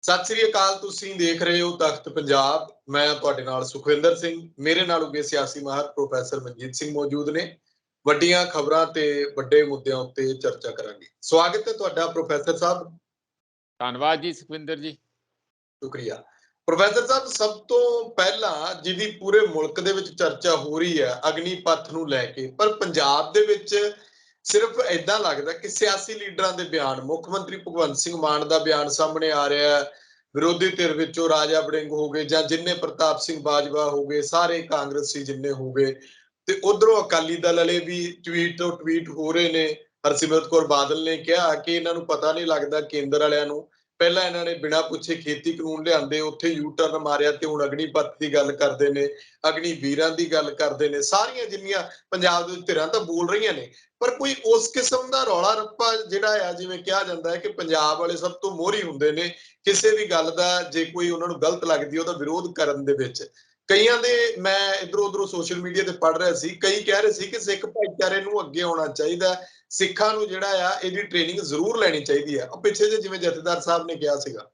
ਸਤਿ ਸ੍ਰੀ ਅਕਾਲ। ਤੁਸੀਂ ਦੇਖ ਰਹੇ ਹੋ ਤਖਤ ਪੰਜਾਬ। ਮੈਂ ਤੁਹਾਡੇ ਨਾਲ ਸੁਖਵਿੰਦਰ ਸਿੰਘ। ਮੇਰੇ ਨਾਲ ਉਗੇ ਸਿਆਸੀ ਮਾਹਰ ਪ੍ਰੋਫੈਸਰ ਮਨਜੀਤ ਸਿੰਘ ਮੌਜੂਦ ਨੇ। ਵੱਡੀਆਂ ਖਬਰਾਂ ਤੇ ਵੱਡੇ ਮੁੱਦਿਆਂ ਉੱਤੇ ਚਰਚਾ ਕਰਾਂਗੇ। ਸਵਾਗਤ ਹੈ ਤੁਹਾਡਾ ਪ੍ਰੋਫੈਸਰ ਸਾਹਿਬ। ਧੰਨਵਾਦ ਜੀ ਸੁਖਵਿੰਦਰ ਜੀ। ਸ਼ੁਕਰੀਆ ਪ੍ਰੋਫੈਸਰ ਸਾਹਿਬ। ਸਭ ਤੋਂ ਪਹਿਲਾਂ ਜਿਹਦੀ ਪੂਰੇ ਮੁਲਕ ਦੇ ਵਿੱਚ ਚਰਚਾ ਹੋ ਰਹੀ ਹੈ ਅਗਨੀਪਥ ਨੂੰ ਲੈ ਕੇ, ਪਰ ਪੰਜਾਬ ਦੇ ਵਿੱਚ ਸਿਰਫ ਏਦਾਂ ਲੱਗਦਾ ਕਿ ਸਿਆਸੀ ਲੀਡਰਾਂ ਦੇ ਬਿਆਨ, ਮੁੱਖ ਮੰਤਰੀ ਭਗਵੰਤ ਸਿੰਘ ਮਾਨ ਦਾ ਬਿਆਨ ਸਾਹਮਣੇ ਆ ਰਿਹਾ ਹੈ, ਵਿਰੋਧੀ ਧਿਰ ਵਿੱਚੋਂ ਰਾਜਾ ਵੜਿੰਗ ਹੋ ਗਏ ਜਾਂ ਜਿੰਨੇ ਪ੍ਰਤਾਪ ਸਿੰਘ ਬਾਜਵਾ ਹੋ ਗਏ, ਸਾਰੇ ਕਾਂਗਰਸੀ ਜਿੰਨੇ ਹੋ ਗਏ, ਤੇ ਉਧਰੋਂ ਅਕਾਲੀ ਦਲ ਵਾਲੇ ਵੀ ਟਵੀਟ ਤੋਂ ਟਵੀਟ ਹੋ ਰਹੇ ਨੇ। ਹਰਸਿਮਰਤ ਕੌਰ ਬਾਦਲ ਨੇ ਕਿਹਾ ਕਿ ਇਹਨਾਂ ਨੂੰ ਪਤਾ ਨਹੀਂ ਲੱਗਦਾ ਕੇਂਦਰ ਵਾਲਿਆਂ ਨੂੰ, ਪਹਿਲਾਂ ਇਹਨਾਂ ਨੇ ਬਿਨਾਂ ਪੁੱਛੇ ਖੇਤੀ ਕਾਨੂੰਨ ਲਿਆਂਦੇ, ਉੱਥੇ ਯੂ ਟਰਨ ਮਾਰਿਆ ਤੇ ਹੁਣ ਅਗਨੀਪਥ ਦੀ ਗੱਲ ਕਰਦੇ ਨੇ, ਅਗਨੀ ਵੀਰਾਂ ਦੀ ਗੱਲ ਕਰਦੇ ਨੇ। ਸਾਰੀਆਂ ਜਿੰਨੀਆਂ ਪੰਜਾਬ ਦੇ ਵਿੱਚ ਧਿਰਾਂ ਤਾਂ ਬੋਲ ਰਹੀਆਂ ਨੇ, ਪਰ ਕੋਈ ਉਸ ਕਿਸਮ ਦਾ ਰੌਲਾ ਰੱਪਾ ਜਿਹੜਾ ਆ, ਜਿਵੇਂ ਕਿਹਾ ਜਾਂਦਾ ਹੈ ਕਿ ਪੰਜਾਬ ਵਾਲੇ ਸਭ ਤੋਂ ਮੋਹਰੀ ਹੁੰਦੇ ਨੇ ਕਿਸੇ ਵੀ ਗੱਲ ਦਾ, ਜੇ ਕੋਈ ਉਹਨਾਂ ਨੂੰ ਗਲਤ ਲੱਗਦੀ ਉਹਦਾ ਵਿਰੋਧ ਕਰਨ ਦੇ ਵਿੱਚ। ਕਈਆਂ ਦੇ, ਮੈਂ ਇਧਰੋਂ ਉਧਰੋਂ ਸੋਸ਼ਲ ਮੀਡੀਆ ਤੇ ਪੜ੍ਹ ਰਿਹਾ ਸੀ, ਕਈ ਕਹਿ ਰਹੇ ਸੀ ਕਿ ਸਿੱਖ ਭਾਈਚਾਰੇ ਨੂੰ ਅੱਗੇ ਆਉਣਾ ਚਾਹੀਦਾ, ਸਿੱਖਾਂ ਨੂੰ ਜਿਹੜਾ ਆ ਇਹਦੀ ਟ੍ਰੇਨਿੰਗ ਜ਼ਰੂਰ ਲੈਣੀ ਚਾਹੀਦੀ ਆ। ਉਹ ਪਿੱਛੇ ਜੇ ਜਿਵੇਂ ਜਥੇਦਾਰ ਸਾਹਿਬ ਨੇ ਕਿਹਾ ਸੀਗਾ।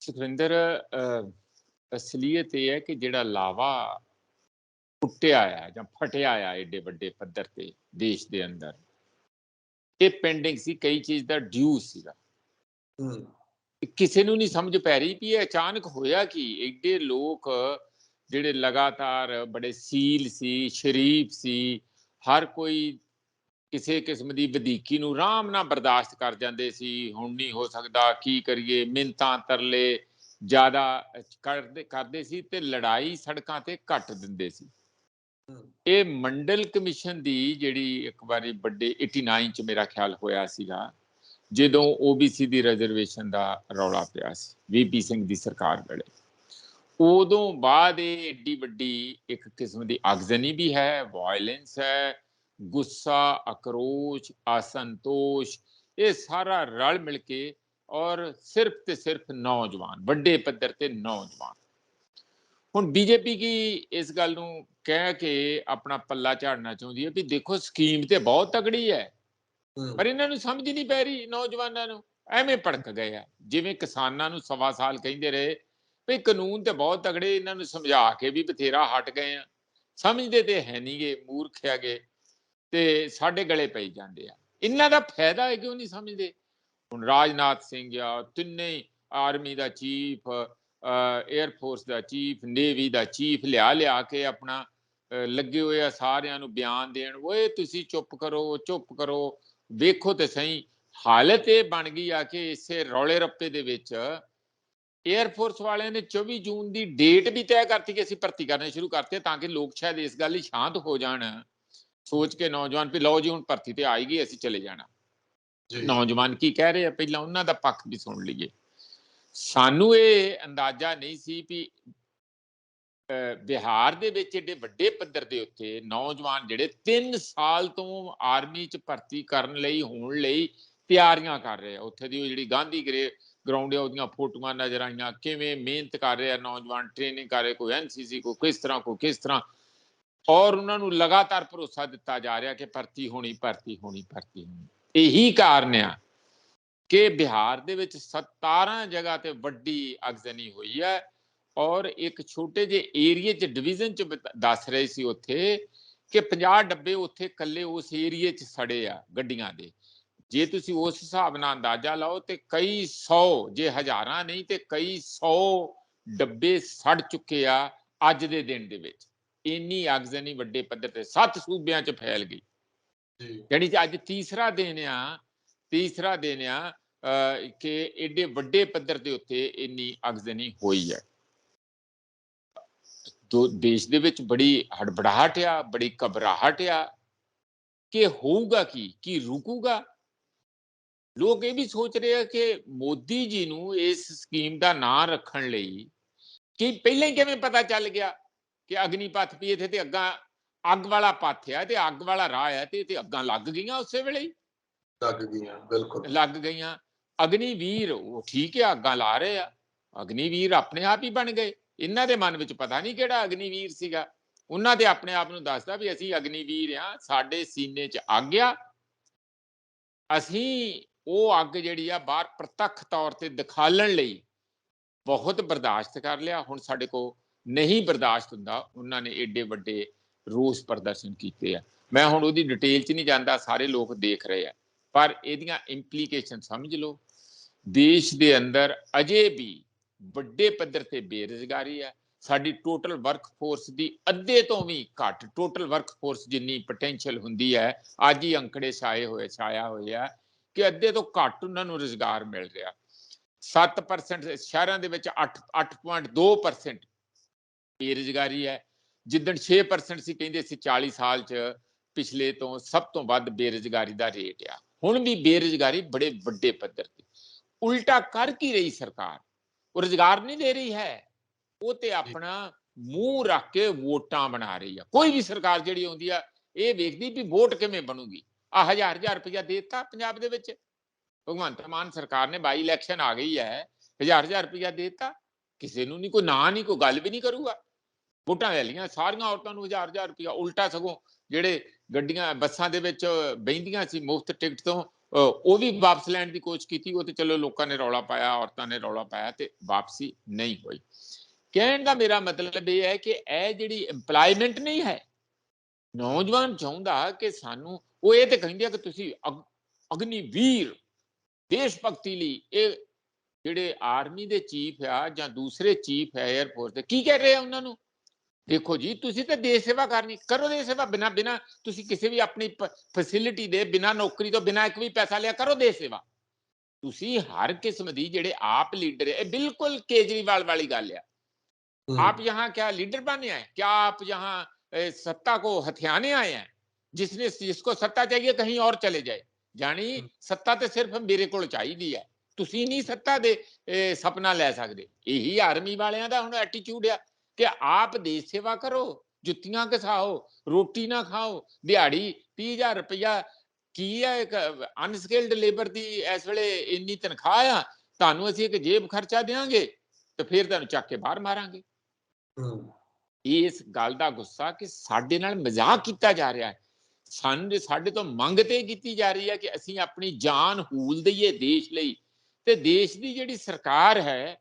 ਸੁਖਵਿੰਦਰ, ਅਸਲੀਅਤ ਇਹ ਹੈ ਕਿ ਜਿਹੜਾ ਲਾਵਾ ਟੁੱਟਿਆ ਆ ਜਾਂ ਫਟਿਆ ਆ ਏਡੇ ਵੱਡੇ ਪੱਧਰ ਤੇ ਦੇਸ਼ ਦੇ ਅੰਦਰ, ਇਹ ਪੈਂਡਿੰਗ ਸੀ, ਕਈ ਚੀਜ਼ ਦਾ ਡਿਊ ਸੀਗਾ। ਕਿਸੇ ਨੂੰ ਨਹੀਂ ਸਮਝ ਪੈ ਰਹੀ ਵੀ ਇਹ ਅਚਾਨਕ ਹੋਇਆ ਕਿ ਏਡੇ ਲੋਕ ਜਿਹੜੇ ਲਗਾਤਾਰ ਬੜੇ ਸੀਲ ਸੀ, ਸ਼ਰੀਫ ਸੀ, ਹਰ ਕੋਈ ਕਿਸੇ ਕਿਸਮ ਦੀ ਵਧੀਕੀ ਨੂੰ ਆਰਾਮ ਨਾਲ ਬਰਦਾਸ਼ਤ ਕਰ ਜਾਂਦੇ ਸੀ। ਹੁਣ ਨਹੀਂ ਹੋ ਸਕਦਾ, ਕੀ ਕਰੀਏ, ਮਿੰਨਤਾਂ ਤਰਲੇ ਜ਼ਿਆਦਾ ਕਰਦੇ ਸੀ ਤੇ ਲੜਾਈ ਸੜਕਾਂ ਤੇ ਘੱਟ ਦਿੰਦੇ ਸੀ। ਇਹ ਮੰਡਲ ਕਮਿਸ਼ਨ ਦੀ ਜਿਹੜੀ ਇੱਕ ਵਾਰੀ ਵੱਡੇ 89 ਚ ਮੇਰਾ ਖਿਆਲ ਹੋਇਆ ਸੀਗਾ, ਜਦੋਂ OBC ਦੀ ਰਿਜ਼ਰਵੇਸ਼ਨ ਦਾ ਰੌਲਾ ਪਿਆ ਸੀ VP ਸਿੰਘ ਦੀ ਸਰਕਾਰ ਵੇਲੇ, ਉਦੋਂ ਬਾਅਦ ਇਹ ਏਡੀ ਵੱਡੀ ਇੱਕ ਕਿਸਮ ਦੀ ਅਗਜ਼ਨੀ ਵੀ ਹੈ, ਵਾਇਲੈਂਸ ਹੈ, ਗੁੱਸਾ, ਆਕਰੋਸ਼, ਅਸੰਤੋਸ਼, ਇਹ ਸਾਰਾ ਰਲ ਮਿਲ ਕੇ, ਔਰ ਸਿਰਫ ਤੇ ਸਿਰਫ ਨੌਜਵਾਨ, ਵੱਡੇ ਪੱਧਰ ਤੇ ਨੌਜਵਾਨ। ਹੁਣ ਬੀਜੇਪੀ ਕੀ ਇਸ ਗੱਲ ਨੂੰ ਕਹਿ ਕੇ ਆਪਣਾ ਪੱਲਾ ਝਾੜਨਾ ਚਾਹੁੰਦੀ ਹੈ ਵੀ ਦੇਖੋ ਸਕੀਮ ਤੇ ਬਹੁਤ ਤਕੜੀ ਹੈ, ਪਰ ਇਹਨਾਂ ਨੂੰ ਸਮਝ ਨਹੀਂ ਪੈ ਰਹੀ। ਨੌਜਵਾਨਾਂ ਨੂੰ ਐਵੇਂ ਭੜਕ ਗਏ ਆ, ਜਿਵੇਂ ਕਿਸਾਨਾਂ ਨੂੰ 1.25 ਸਾਲ ਕਹਿੰਦੇ ਰਹੇ ਵੀ ਕਾਨੂੰਨ ਤੇ ਬਹੁਤ ਤਗੜੇ, ਇਹਨਾਂ ਨੂੰ ਸਮਝਾ ਕੇ ਵੀ ਬਥੇਰਾ ਹਟ ਗਏ ਆ, ਸਮਝਦੇ ਤੇ ਹੈ ਨਹੀਂ ਗੇ, ਮੂਰਖ ਹੈਗੇ ਤੇ ਸਾਡੇ ਗਲੇ ਪਈ ਜਾਂਦੇ ਆ। ਇਹਨਾਂ ਦਾ ਫਾਇਦਾ ਹੈ ਕਿਉਂ ਨਹੀਂ ਸਮਝਦੇ। ਹੁਣ ਰਾਜਨਾਥ ਸਿੰਘ ਆ, ਤਿੰਨੇ ਆਰਮੀ ਦਾ ਚੀਫ, 에ਅਰਫੋਰਸ ਦਾ ਚੀਫ, ਨੇਵੀ ਦਾ ਚੀਫ ਲਿਆ ਕੇ ਆਪਣਾ ਲੱਗੇ ਹੋਏ ਆ ਸਾਰਿਆਂ ਨੂੰ ਬਿਆਨ ਦੇਣ, ਓਏ ਤੁਸੀਂ ਚੁੱਪ ਕਰੋ, ਚੁੱਪ ਕਰੋ। ਵੇਖੋ ਤੇ ਸਹੀ, ਹਾਲਤ ਇਹ ਬਣ ਗਈ ਆ ਕਿ ਇਸੇ ਰੌਲੇ ਰੱਪੇ ਦੇ ਵਿੱਚ 에ਅਰਫੋਰਸ ਵਾਲਿਆਂ ਨੇ 24 ਜੂਨ ਦੀ ਡੇਟ ਵੀ ਤੈਅ ਕਰਤੀ ਕਿ ਅਸੀਂ ਭਰਤੀ ਕਰਨੇ ਸ਼ੁਰੂ ਕਰਤੇ, ਤਾਂ ਕਿ ਲੋਕ ਸ਼ਾਇਦ ਇਸ ਗੱਲ ਲਈ ਸ਼ਾਂਤ ਹੋ ਜਾਣ, ਸੋਚ ਕੇ ਨੌਜਵਾਨ ਵੀ ਲਓ ਜੀ ਹੁਣ ਭਰਤੀ ਤੇ ਆ ਹੀ ਗਈ, ਅਸੀਂ ਚਲੇ ਜਾਣਾ। ਨੌਜਵਾਨ ਕੀ ਕਹਿ ਰਹੇ ਆ, ਪਹਿਲਾਂ ਉਹਨਾਂ ਦਾ ਪੱਖ ਵੀ ਸੁਣ ਲਈਏ। ਸਾਨੂੰ ਇਹ ਅੰਦਾਜ਼ਾ ਨਹੀਂ ਸੀ ਵੀ ਬਿਹਾਰ ਦੇ ਵਿੱਚ ਏਡੇ ਵੱਡੇ ਪੱਧਰ ਦੇ ਉੱਤੇ ਨੌਜਵਾਨ ਜਿਹੜੇ 3 ਸਾਲ ਤੋਂ ਆਰਮੀ 'ਚ ਭਰਤੀ ਕਰਨ ਲਈ, ਹੋਣ ਲਈ ਤਿਆਰੀਆਂ ਕਰ ਰਹੇ ਆ, ਉੱਥੇ ਦੀ ਜਿਹੜੀ ਗਾਂਧੀ ਗਰਾਊਂਡ ਹੈ ਉਹਦੀਆਂ ਫੋਟੋਆਂ ਨਜ਼ਰ ਆਈਆਂ, ਕਿਵੇਂ ਮਿਹਨਤ ਕਰ ਰਹੇ ਆ ਨੌਜਵਾਨ, ਟ੍ਰੇਨਿੰਗ ਕਰ ਰਹੇ, ਕੋਈ NCC, ਕੋਈ ਕਿਸ ਤਰ੍ਹਾਂ, ਕੋਈ ਕਿਸ ਤਰ੍ਹਾਂ, ਔਰ ਉਹਨਾਂ ਨੂੰ ਲਗਾਤਾਰ ਭਰੋਸਾ ਦਿੱਤਾ ਜਾ ਰਿਹਾ ਕਿ ਭਰਤੀ ਹੋਣੀ, ਭਰਤੀ ਹੋਣੀ, ਭਰਤੀ ਹੋਣੀ। ਇਹੀ ਕਾਰਨ ਆ ਕਿ ਬਿਹਾਰ ਦੇ ਵਿੱਚ 17 ਜਗ੍ਹਾ ਤੇ ਵੱਡੀ ਅਗਜ਼ਨੀ ਹੋਈ ਹੈ, ਔਰ ਇੱਕ ਛੋਟੇ ਜਿਹੇ ਏਰੀਏ 'ਚ, ਡਿਵੀਜ਼ਨ 'ਚ ਦੱਸ ਰਹੇ ਸੀ ਉੱਥੇ ਕਿ 50 ਡੱਬੇ ਉੱਥੇ ਇਕੱਲੇ ਉਸ ਏਰੀਏ 'ਚ ਸੜੇ ਆ ਗੱਡੀਆਂ ਦੇ। ਜੇ ਤੁਸੀਂ ਉਸ ਹਿਸਾਬ ਨਾਲ ਅੰਦਾਜ਼ਾ ਲਾਓ ਤੇ ਕਈ 100, ਜੇ ਹਜ਼ਾਰਾਂ ਨਹੀਂ ਤੇ ਕਈ 100 ਡੱਬੇ ਸੜ ਚੁੱਕੇ ਆ ਅੱਜ ਦੇ ਦਿਨ ਦੇ ਵਿੱਚ। ਇੰਨੀ ਅਗਜ਼ਨੀ ਵੱਡੇ ਪੱਧਰ ਤੇ 7 ਸੂਬਿਆਂ 'ਚ ਫੈਲ ਗਈ। ਯਾਨੀ ਅੱਜ ਤੀਸਰਾ ਦਿਨ ਆ ਕਿ ਏਡੇ ਵੱਡੇ ਪੱਧਰ ਦੇ ਉੱਤੇ ਇੰਨੀ ਅਗਜ਼ਨੀ ਹੋਈ ਹੈ। ਦੇਸ਼ ਦੇ ਵਿੱਚ ਬੜੀ ਹੜਬੜਾਹਟ ਆ, ਬੜੀ ਘਬਰਾਹਟ ਆ ਕਿ ਹੋਊਗਾ ਕੀ ਰੁਕੂਗਾ। ਲੋਕ ਇਹ ਵੀ ਸੋਚ ਰਹੇ ਆ ਕਿ ਮੋਦੀ ਜੀ ਨੂੰ ਇਸ ਸਕੀਮ ਦਾ ਨਾਂ ਰੱਖਣ ਲਈ ਕਿ ਪਹਿਲਾਂ ਹੀ ਕਿਵੇਂ ਪਤਾ ਚੱਲ ਗਿਆ ਕਿ ਅਗਨੀਪਥ ਵੀ ਇੱਥੇ ਤੇ ਅੱਗ ਵਾਲਾ ਪੱਥ ਆ ਤੇ ਅੱਗ ਵਾਲਾ ਰਾਹ ਆ ਤੇ ਅੱਗਾਂ ਲੱਗ ਗਈਆਂ, ਉਸੇ ਵੇਲੇ ਹੀ ਲੱਗ ਗਈਆਂ, ਬਿਲਕੁਲ ਲੱਗ ਗਈਆਂ। ਅਗਨੀਵੀਰ ਉਹ ਠੀਕ ਹੈ, ਅੱਗਾਂ ਲਾ ਰਹੇ ਆ, ਅਗਨੀਵੀਰ ਆਪਣੇ ਆਪ ਹੀ ਬਣ ਗਏ। ਇਹਨਾਂ ਦੇ ਮਨ ਵਿੱਚ ਪਤਾ ਨਹੀਂ ਕਿਹੜਾ ਅਗਨੀਵੀਰ ਸੀਗਾ, ਉਹਨਾਂ ਦੇ ਆਪਣੇ ਆਪ ਨੂੰ ਦੱਸਦਾ ਵੀ ਅਸੀਂ ਅਗਨੀਵੀਰ ਆ, ਸਾਡੇ ਸੀਨੇ 'ਚ ਅੱਗ ਆ, ਅਸੀਂ ਉਹ ਅੱਗ ਜਿਹੜੀ ਆ ਬਾਹਰ ਪ੍ਰਤੱਖ ਤੌਰ ਤੇ ਦਿਖਾਲਣ ਲਈ ਬਹੁਤ ਬਰਦਾਸ਼ਤ ਕਰ ਲਿਆ। ਹੁਣ ਸਾਡੇ ਕੋਲ ਨਹੀਂ ਬਰਦਾਸ਼ਤ ਹੁੰਦਾ। ਉਹਨਾਂ ਨੇ ਏਡੇ ਵੱਡੇ ਰੋਸ ਪ੍ਰਦਰਸ਼ਨ ਕੀਤੇ ਆ। ਮੈਂ ਹੁਣ ਉਹਦੀ ਡਿਟੇਲ 'ਚ ਨਹੀਂ ਜਾਂਦਾ, ਸਾਰੇ ਲੋਕ ਦੇਖ ਰਹੇ ਆ, ਪਰ ਇਹਦੀਆਂ ਇੰਪਲੀਕੇਸ਼ਨ ਸਮਝ ਲਓ। ਦੇਸ਼ ਦੇ ਅੰਦਰ ਅਜੇ ਵੀ ਵੱਡੇ ਪੱਧਰ ਤੇ ਬੇਰੁਜ਼ਗਾਰੀ ਹੈ। ਸਾਡੀ ਟੋਟਲ ਵਰਕ ਫੋਰਸ ਦੀ ਅੱਧੇ ਤੋਂ ਵੀ ਘੱਟ ਟੋਟਲ ਵਰਕ ਫੋਰਸ ਜਿੰਨੀ ਪੋਟੈਂਸ਼ੀਅਲ ਹੁੰਦੀ ਹੈ, ਅੱਜ ਹੀ ਅੰਕੜੇ ਛਾਇਆ ਹੋਇਆ ਕਿ ਅੱਧੇ ਤੋਂ ਘੱਟ ਉਹਨਾਂ ਨੂੰ ਰੁਜ਼ਗਾਰ ਮਿਲ ਰਿਹਾ। 7% ਸ਼ਹਿਰਾਂ ਦੇ ਵਿੱਚ 8.2% ਬੇਰੁਜ਼ਗਾਰੀ ਹੈ। ਜਿੱਦਣ 6% ਸੀ, ਕਹਿੰਦੇ ਸੀ 40 ਸਾਲ 'ਚ ਪਿਛਲੇ ਤੋਂ ਸਭ ਤੋਂ ਵੱਧ ਬੇਰੁਜ਼ਗਾਰੀ ਦਾ ਰੇਟ ਆ। ਹੁਣ ਵੀ ਬੇਰੁਜ਼ਗਾਰੀ ਬੜੇ ਵੱਡੇ ਪੱਧਰ ਤੇ। ਉਲਟਾ ਕਰ ਕੀ ਰਹੀ ਸਰਕਾਰ? ਉਹ ਰੁਜ਼ਗਾਰ ਨਹੀਂ ਦੇ ਰਹੀ ਹੈ, ਉਹ ਤੇ ਆਪਣਾ ਮੂੰਹ ਰੱਖ ਕੇ ਵੋਟਾਂ ਬਣਾ ਰਹੀ ਆ। ਕੋਈ ਵੀ ਸਰਕਾਰ ਜਿਹੜੀ ਆਉਂਦੀ ਆ ਇਹ ਵੇਖਦੀ ਵੀ ਵੋਟ ਕਿਵੇਂ ਬਣੂਗੀ। ਆ 1000 ਰੁਪਇਆ ਦੇ ਦਿੱਤਾ ਪੰਜਾਬ ਦੇ ਵਿੱਚ, ਭਗਵੰਤ ਮਾਨ ਸਰਕਾਰ ਨੇ, ਬਾਈ ਇਲੈਕਸ਼ਨ ਆ ਗਈ ਹੈ, 1000 ਰੁਪਇਆ ਦੇ ਦਿੱਤਾ। ਕਿਸੇ ਨੂੰ ਨਹੀਂ, ਕੋਈ ਨਾਂ ਨਹੀਂ, ਕੋਈ ਗੱਲ ਵੀ ਨਹੀਂ ਕਰੂਗਾ। ਵੋਟਾਂ ਲੈ ਲਈਆਂ ਸਾਰੀਆਂ ਔਰਤਾਂ ਨੂੰ 1000 ਰੁਪਇਆ। ਉਲਟਾ ਸਗੋਂ ਜਿਹੜੇ ਗੱਡੀਆਂ ਬੱਸਾਂ ਦੇ ਵਿੱਚ ਬਹਿੰਦੀਆਂ ਸੀ ਮੁਫਤ ਟਿਕਟ ਤੋਂ, ਉਹ ਵੀ ਵਾਪਸ ਲੈਣ ਦੀ ਕੋਸ਼ਿਸ਼ ਕੀਤੀ। ਉਹ ਤੇ ਚਲੋ ਲੋਕਾਂ ਨੇ ਰੌਲਾ ਪਾਇਆ, ਔਰਤਾਂ ਨੇ ਰੌਲਾ ਪਾਇਆ ਤੇ ਵਾਪਸੀ ਨਹੀਂ ਹੋਈ। ਕਹਿਣ ਦਾ ਮੇਰਾ ਮਤਲਬ ਇਹ ਹੈ ਕਿ ਇਹ ਜਿਹੜੀ ਇੰਪਲਾਇਮੈਂਟ ਨਹੀਂ ਹੈ, ਨੌਜਵਾਨ ਚਾਹੁੰਦਾ ਕਿ ਸਾਨੂੰ, ਉਹ ਇਹ ਤੇ ਕਹਿੰਦੇ ਆ ਕਿ ਤੁਸੀਂ ਅਗਨੀਵੀਰ ਦੇਸ਼ ਭਗਤੀ ਲਈ। ਇਹ ਜਿਹੜੇ ਆਰਮੀ ਦੇ ਚੀਫ ਆ ਜਾਂ ਦੂਸਰੇ ਚੀਫ ਹੈ 에ਅਰਫੋਰਸ ਦੇ, ਕੀ ਕਹਿ ਰਹੇ ਆ ਉਹਨਾਂ ਨੂੰ? ਦੇਖੋ ਜੀ, ਤੁਸੀਂ ਤਾਂ ਦੇਸ਼ ਸੇਵਾ ਕਰਨੀ, ਕਰੋ ਦੇਸ਼ ਸੇਵਾ। ਬਿਨਾਂ ਤੁਸੀਂ ਕਿਸੇ ਵੀ ਆਪਣੀ ਫੈਸਿਲਿਟੀ ਦੇ, ਬਿਨਾਂ ਨੌਕਰੀ ਤੋਂ, ਬਿਨਾਂ ਇੱਕ ਵੀ ਪੈਸਾ ਲਿਆ, ਕਰੋ ਦੇਸ਼ ਸੇਵਾ। ਤੁਸੀਂ ਹਰ ਕਿਸਮ ਦੀ ਜਿਹੜੇ ਆਪ ਲੀਡਰ ਹੈ, ਇਹ ਬਿਲਕੁਲ ਕੇਜਰੀਵਾਲ ਵਾਲੀ ਗੱਲ ਆ। आप यहाँ क्या लीडर बने हैं? क्या आप यहाँ सत्ता को हथियाने आए हैं? जिसको सत्ता चाहिए कहीं और चले जाए। जानी सत्ता तो सिर्फ मेरे को चाहिए है, ਤੁਸੀਂ ਨਹੀਂ ਸੱਤਾ ਦੇ ਸਪਨਾ ਲੈ ਸਕਦੇ। ਇਹੀ ਆਰਮੀ ਵਾਲਿਆਂ ਦਾ ਹੁਣ ਐਟੀਟਿਊਡ ਆ ਕਿ ਆਪ ਦੇਸ਼ ਸੇਵਾ ਕਰੋ, ਜੁੱਤੀਆਂ ਘਸਾਓ, ਰੋਟੀ ਨਾ ਖਾਓ, ਦਿਹਾੜੀ 30,000 ਰੁਪਇਆ ਕੀ ਹੈ? ਇੱਕ ਅਨਸਕਿਲਡ ਲੇਬਰ ਦੀ ਇਸ ਵੇਲੇ ਇੰਨੀ ਤਨਖਾਹ ਆ, ਤੁਹਾਨੂੰ ਅਸੀਂ ਇੱਕ ਜੇਬ ਖਰਚਾ ਦੇਵਾਂਗੇ ਤੇ ਫਿਰ ਤੁਹਾਨੂੰ ਚੱਕ ਕੇ ਬਾਹਰ ਮਾਰਾਂਗੇ। ਇਸ ਗੱਲ ਦਾ ਗੁੱਸਾ ਕਿ ਸਾਡੇ ਨਾਲ ਮਜ਼ਾਕ ਕੀਤਾ ਜਾ ਰਿਹਾ ਹੈ। ਸਾਡੇ ਤੋਂ ਮੰਗ ਤੇ ਕੀਤੀ ਜਾ ਰਹੀ ਹੈ ਕਿ ਅਸੀਂ ਆਪਣੀ ਜਾਨ ਹੂਲ ਦਈਏ ਦੇਸ਼ ਲਈ, ਤੇ ਦੇਸ਼ ਦੀ ਜਿਹੜੀ ਸਰਕਾਰ ਹੈ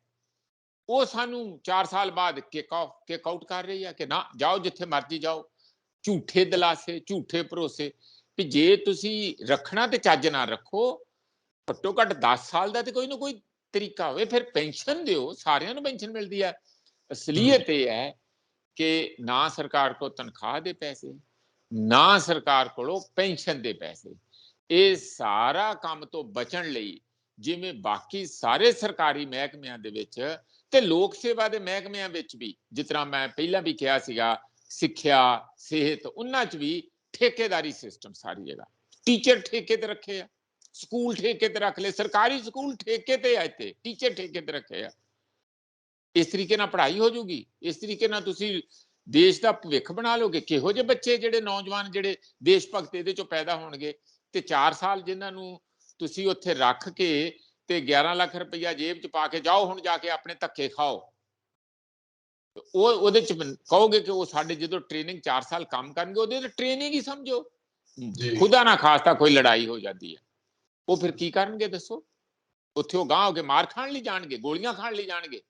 ਉਹ ਸਾਨੂੰ 4 ਸਾਲ ਬਾਅਦ ਕਿਕ ਆਊਟ ਕਰ ਰਹੀ ਹੈ ਕਿ ਨਾ ਜਾਓ, ਜਿੱਥੇ ਮਰਜ਼ੀ ਜਾਓ। ਝੂਠੇ ਦਿਲਾਸੇ, ਝੂਠੇ ਭਰੋਸੇ ਵੀ ਜੇ ਤੁਸੀਂ ਰੱਖਣਾ ਤੇ ਚੱਜ ਨਾਲ ਰੱਖੋ। ਘੱਟੋ ਘੱਟ 10 ਸਾਲ ਦਾ ਤੇ ਕੋਈ ਨਾ ਕੋਈ ਤਰੀਕਾ ਹੋਵੇ, ਫਿਰ ਪੈਨਸ਼ਨ ਦਿਓ, ਸਾਰਿਆਂ ਨੂੰ ਪੈਨਸ਼ਨ ਮਿਲਦੀ ਹੈ। ਅਸਲੀਅਤ ਇਹ ਹੈ ਕਿ ਨਾ ਸਰਕਾਰ ਕੋ ਤਨਖਾਹ ਦੇ ਪੈਸੇ, ਨਾ ਸਰਕਾਰ ਕੋਲੋਂ ਪੈਨਸ਼ਨ ਦੇ ਪੈਸੇ। ਇਹ ਸਾਰਾ ਕੰਮ ਤੋਂ ਬਚਣ ਲਈ, ਜਿਵੇਂ ਬਾਕੀ ਸਾਰੇ ਸਰਕਾਰੀ ਮਹਿਕਮਿਆਂ ਦੇ ਵਿੱਚ ਤੇ ਲੋਕ ਸੇਵਾ ਦੇ ਮਹਿਕਮਿਆਂ ਵਿੱਚ ਵੀ, ਜਿਸ ਤਰ੍ਹਾਂ ਮੈਂ ਪਹਿਲਾਂ ਵੀ ਕਿਹਾ ਸੀਗਾ, ਸਿੱਖਿਆ, ਸਿਹਤ, ਉਹਨਾਂ 'ਚ ਵੀ ਠੇਕੇਦਾਰੀ ਸਿਸਟਮ ਸਾਰੀ ਜਗ੍ਹਾ। ਟੀਚਰ ਠੇਕੇ ਤੇ ਰੱਖੇ ਆ, ਸਕੂਲ ਠੇਕੇ ਤੇ ਰੱਖ ਲਏ, ਸਰਕਾਰੀ ਸਕੂਲ ਠੇਕੇ ਤੇ ਆ, ਇੱਥੇ ਟੀਚਰ ਠੇਕੇ ਤੇ ਰੱਖੇ ਆ। ਇਸ ਤਰੀਕੇ ਨਾਲ ਪੜ੍ਹਾਈ ਹੋ ਜੂਗੀ, ਇਸ ਤਰੀਕੇ ਨਾਲ ਤੁਸੀਂ ਦੇਸ਼ ਦਾ ਭਵਿੱਖ ਬਣਾ ਲਓਗੇ। ਕਿਹੋ ਜਿਹੇ ਬੱਚੇ, ਜਿਹੜੇ ਨੌਜਵਾਨ, ਜਿਹੜੇ ਦੇਸ਼ ਭਗਤ ਇਹਦੇ ਚੋਂ ਪੈਦਾ ਹੋਣਗੇ? ਤੇ 4 ਸਾਲ ਜਿਨ੍ਹਾਂ ਨੂੰ ਤੁਸੀਂ ਉੱਥੇ ਰੱਖ ਕੇ ਤੇ 11 ਲੱਖ ਰੁਪਈਆ ਜੇਬ 'ਚ ਪਾ ਕੇ ਜਾਓ, ਹੁਣ ਜਾ ਕੇ ਆਪਣੇ ਧੱਕੇ ਖਾਓ। ਉਹ ਉਹਦੇ 'ਚ ਕਹੋਗੇ ਕਿ ਉਹ ਸਾਡੇ ਜਦੋਂ ਟ੍ਰੇਨਿੰਗ 4 ਸਾਲ ਕੰਮ ਕਰਨਗੇ, ਉਹਦੇ ਤੇ ਟ੍ਰੇਨਿੰਗ ਹੀ ਸਮਝੋ। ਖੁਦਾ ਨਾ ਖਾਸਤਾ ਕੋਈ ਲੜਾਈ ਹੋ ਜਾਂਦੀ ਹੈ, ਉਹ ਫਿਰ ਕੀ ਕਰਨਗੇ ਦੱਸੋ? ਉੱਥੇ ਉਹ ਗਾਂਹ ਹੋ ਕੇ ਮਾਰ ਖਾਣ ਲਈ ਜਾਣਗੇ, ਗੋਲੀਆਂ ਖਾਣ ਲਈ ਜਾਣਗੇ?